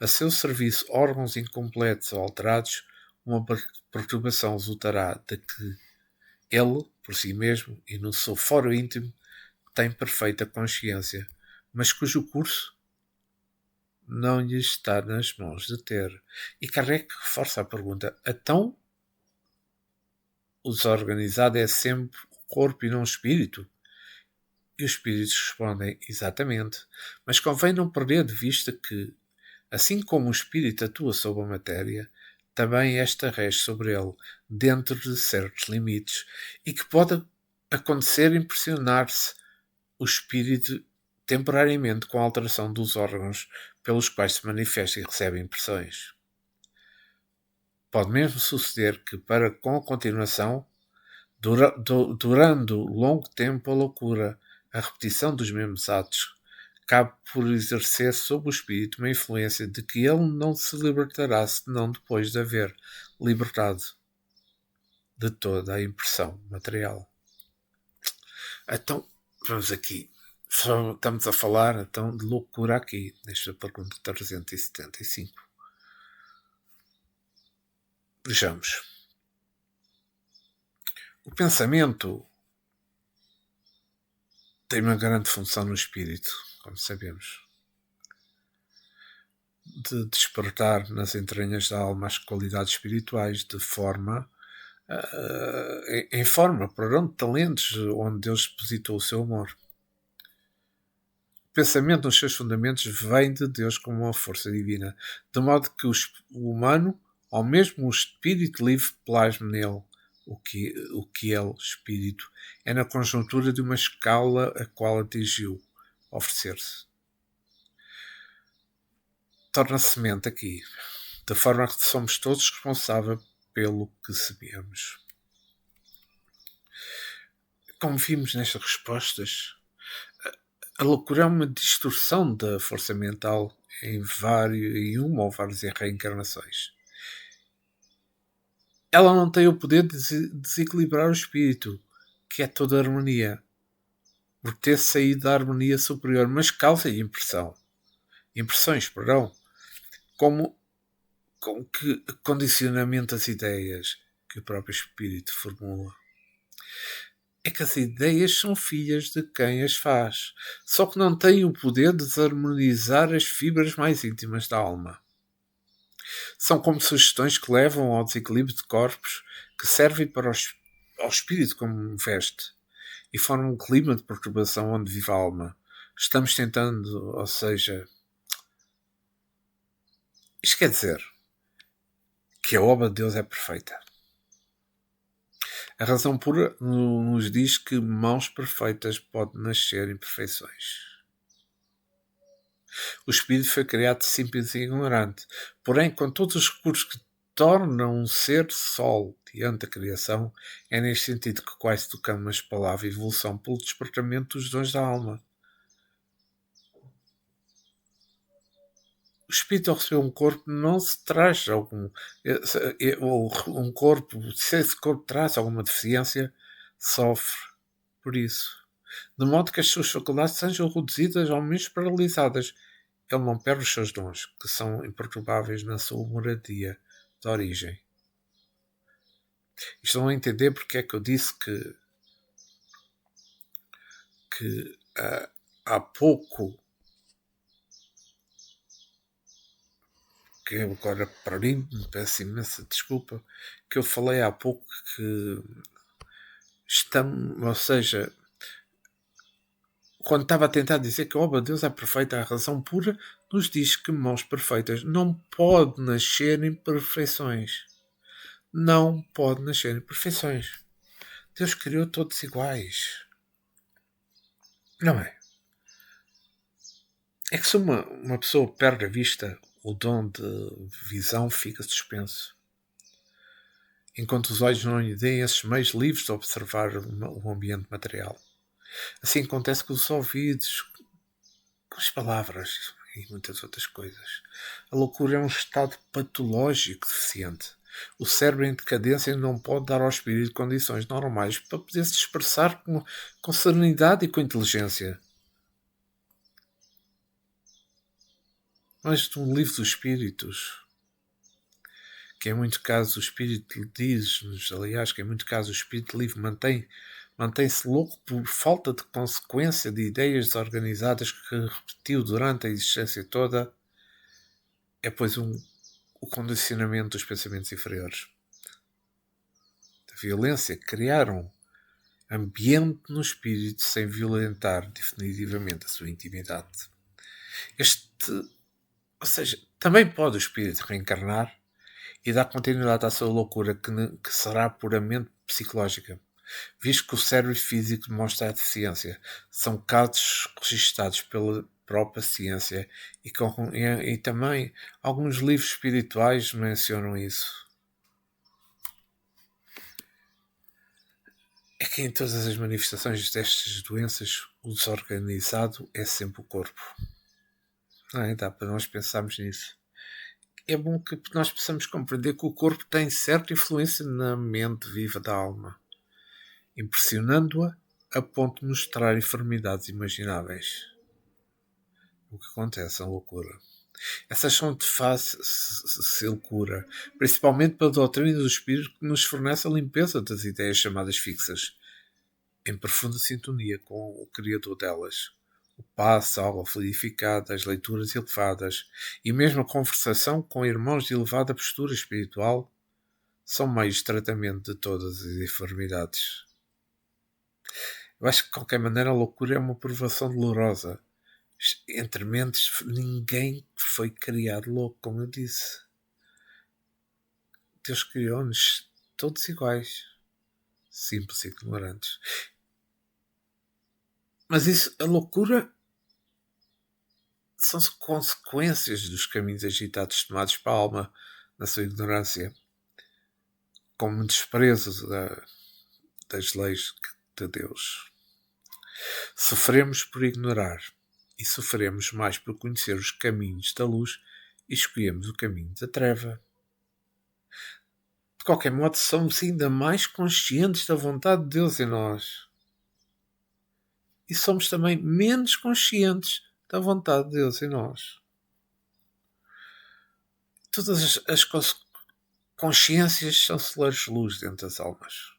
a seu serviço órgãos incompletos ou alterados, uma perturbação resultará de que ele, por si mesmo e no seu foro íntimo, tem perfeita consciência, mas cujo curso não lhe está nas mãos de ter. E Kardec reforça a pergunta: então o desorganizado é sempre o corpo e não o espírito? E os espíritos respondem: exatamente, mas convém não perder de vista que, assim como o espírito atua sobre a matéria, também esta rege sobre ele, dentro de certos limites, e que pode acontecer impressionar-se o espírito temporariamente com a alteração dos órgãos pelos quais se manifesta e recebe impressões. Pode mesmo suceder que, para com a continuação, durando longo tempo a loucura, a repetição dos mesmos atos, cabe por exercer sobre o espírito uma influência de que ele não se libertará senão depois de haver libertado de toda a impressão material. Então, vamos aqui. Estamos a falar então de loucura aqui, nesta pergunta 375. Vejamos. O pensamento tem uma grande função no espírito, como sabemos, de despertar nas entranhas da alma as qualidades espirituais de forma em forma, programa de talentos onde Deus depositou o seu amor. O pensamento nos seus fundamentos vem de Deus como uma força divina, de modo que o humano, ou mesmo o espírito livre, plasma nele o que ele, espírito, é na conjuntura de uma escala a qual atingiu oferecer-se. Torna-se semente aqui, de forma que somos todos responsáveis pelo que sememos. Como vimos nestas respostas, a loucura é uma distorção da força mental em uma ou várias reencarnações. Ela não tem o poder de desequilibrar o espírito, que é toda a harmonia, por ter saído da harmonia superior, mas causa impressões, como que condicionamento das ideias que o próprio espírito formula. É que as ideias são filhas de quem as faz, só que não têm o poder de desarmonizar as fibras mais íntimas da alma. São como sugestões que levam ao desequilíbrio de corpos, que servem para ao espírito como veste, e formam um clima de perturbação onde vive a alma. Estamos tentando, ou seja, isto quer dizer que a obra de Deus é perfeita. A razão pura nos diz que mãos perfeitas podem nascer imperfeições. O espírito foi criado simples e ignorante, porém com todos os recursos que tornam um ser sol diante da criação, é neste sentido que quase tocamos a palavra evolução pelo despertamento dos dons da alma. o espírito ao receber um corpo não se traz algum. Ou um corpo, se esse corpo traz alguma deficiência, sofre por isso. De modo que as suas faculdades sejam reduzidas ou mesmo paralisadas. Ele não perde os seus dons, que são imperturbáveis na sua moradia de origem. Estão a entender porque é que eu disse que há pouco, que eu agora parei-me, peço imensa desculpa, que eu falei há pouco que estamos, ou seja, quando estava a tentar dizer que a obra de Deus é perfeita, a razão pura nos diz que mãos perfeitas não pode nascer em perfeições. Não pode nascer em perfeições. Deus criou todos iguais. Não é? É que se uma pessoa perde a vista, o dom de visão fica suspenso. Enquanto os olhos não lhe deem esses meios livres de observar o ambiente material. Assim acontece com os ouvidos, com as palavras e muitas outras coisas. A loucura é um estado patológico deficiente. O cérebro em decadência não pode dar ao espírito condições normais para poder se expressar com serenidade e com inteligência. Mas no livro dos espíritos, que em muito casos o espírito diz-nos, aliás, que em muito casos o espírito livre mantém-se louco por falta de consequência de ideias desorganizadas que repetiu durante a existência toda, é pois o condicionamento dos pensamentos inferiores. Da violência, criar um ambiente no espírito sem violentar definitivamente a sua intimidade. Ou seja, também pode o espírito reencarnar e dar continuidade à sua loucura, que será puramente psicológica, visto que o cérebro físico demonstra a deficiência. São casos registados pela própria ciência e também alguns livros espirituais mencionam isso. É que em todas as manifestações destas doenças, o desorganizado é sempre o corpo. Não é? Dá para nós pensarmos nisso. É bom que nós possamos compreender que o corpo tem certa influência na mente viva da alma, impressionando-a a ponto de mostrar enfermidades imagináveis. O que acontece é loucura. Essas são de fácil cura, principalmente pela doutrina do espírito que nos fornece a limpeza das ideias chamadas fixas, em profunda sintonia com o criador delas. O passe, a água fluidificada, as leituras elevadas e mesmo a conversação com irmãos de elevada postura espiritual são meios de tratamento de todas as enfermidades. Eu acho que de qualquer maneira a loucura é uma provação dolorosa. Entre mentes, ninguém foi criado louco, como eu disse. Deus criou-nos todos iguais, simples e ignorantes. Mas isso, a loucura, são consequências dos caminhos agitados tomados para a alma na sua ignorância, como desprezo das leis de Deus. Sofremos por ignorar e sofremos mais por conhecer os caminhos da luz e escolhemos o caminho da treva. De qualquer modo, somos ainda mais conscientes da vontade de Deus em nós. E somos também menos conscientes da vontade de Deus em nós. Todas as consciências são celeiros de luz dentro das almas.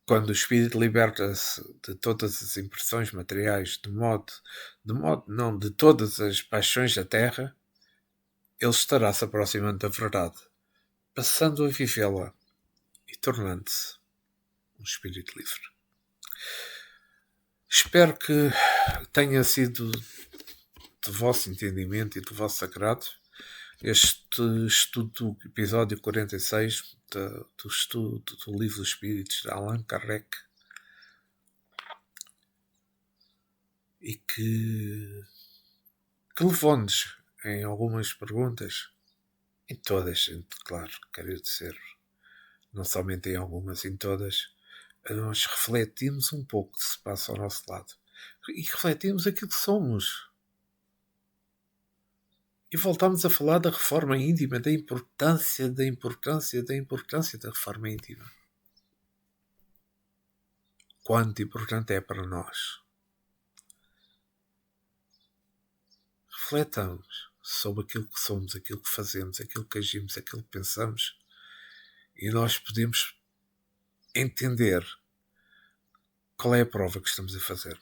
Quando o espírito liberta-se de todas as impressões materiais, de todas as paixões da terra, ele estará se aproximando da verdade, passando a vivê-la e tornando-se um espírito livre. Espero que tenha sido de vosso entendimento e do vosso agrado este estudo do episódio 46 do estudo do Livro dos Espíritos de Allan Kardec, e que levou-nos em algumas perguntas, em todas, claro, quero dizer, não somente em algumas, em todas, nós refletimos um pouco do que se passa ao nosso lado e refletimos aquilo que somos. E voltamos a falar da reforma íntima, da importância da reforma íntima. Quanto importante é para nós. Refletamos sobre aquilo que somos, aquilo que fazemos, aquilo que agimos, aquilo que pensamos, e nós podemos entender qual é a prova que estamos a fazer.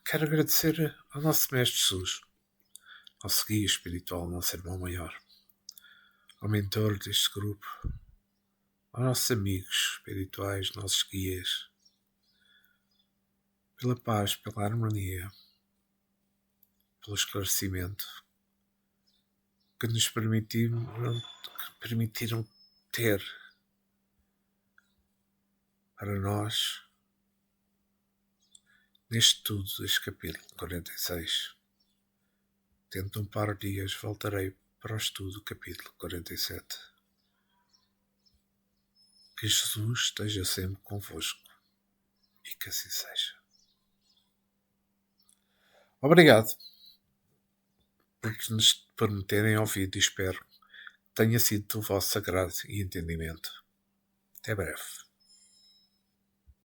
Quero agradecer ao nosso Mestre Jesus, nosso guia espiritual, nosso irmão maior, ao mentor deste grupo, aos nossos amigos espirituais, nossos guias, pela paz, pela harmonia, pelo esclarecimento que nos permitiram ter para nós neste tudo, este capítulo 46. Dentro de um par de dias voltarei para o estudo capítulo 47. Que Jesus esteja sempre convosco e que assim seja. Obrigado por me terem ouvido e espero que tenha sido do vosso agrado e entendimento. Até breve.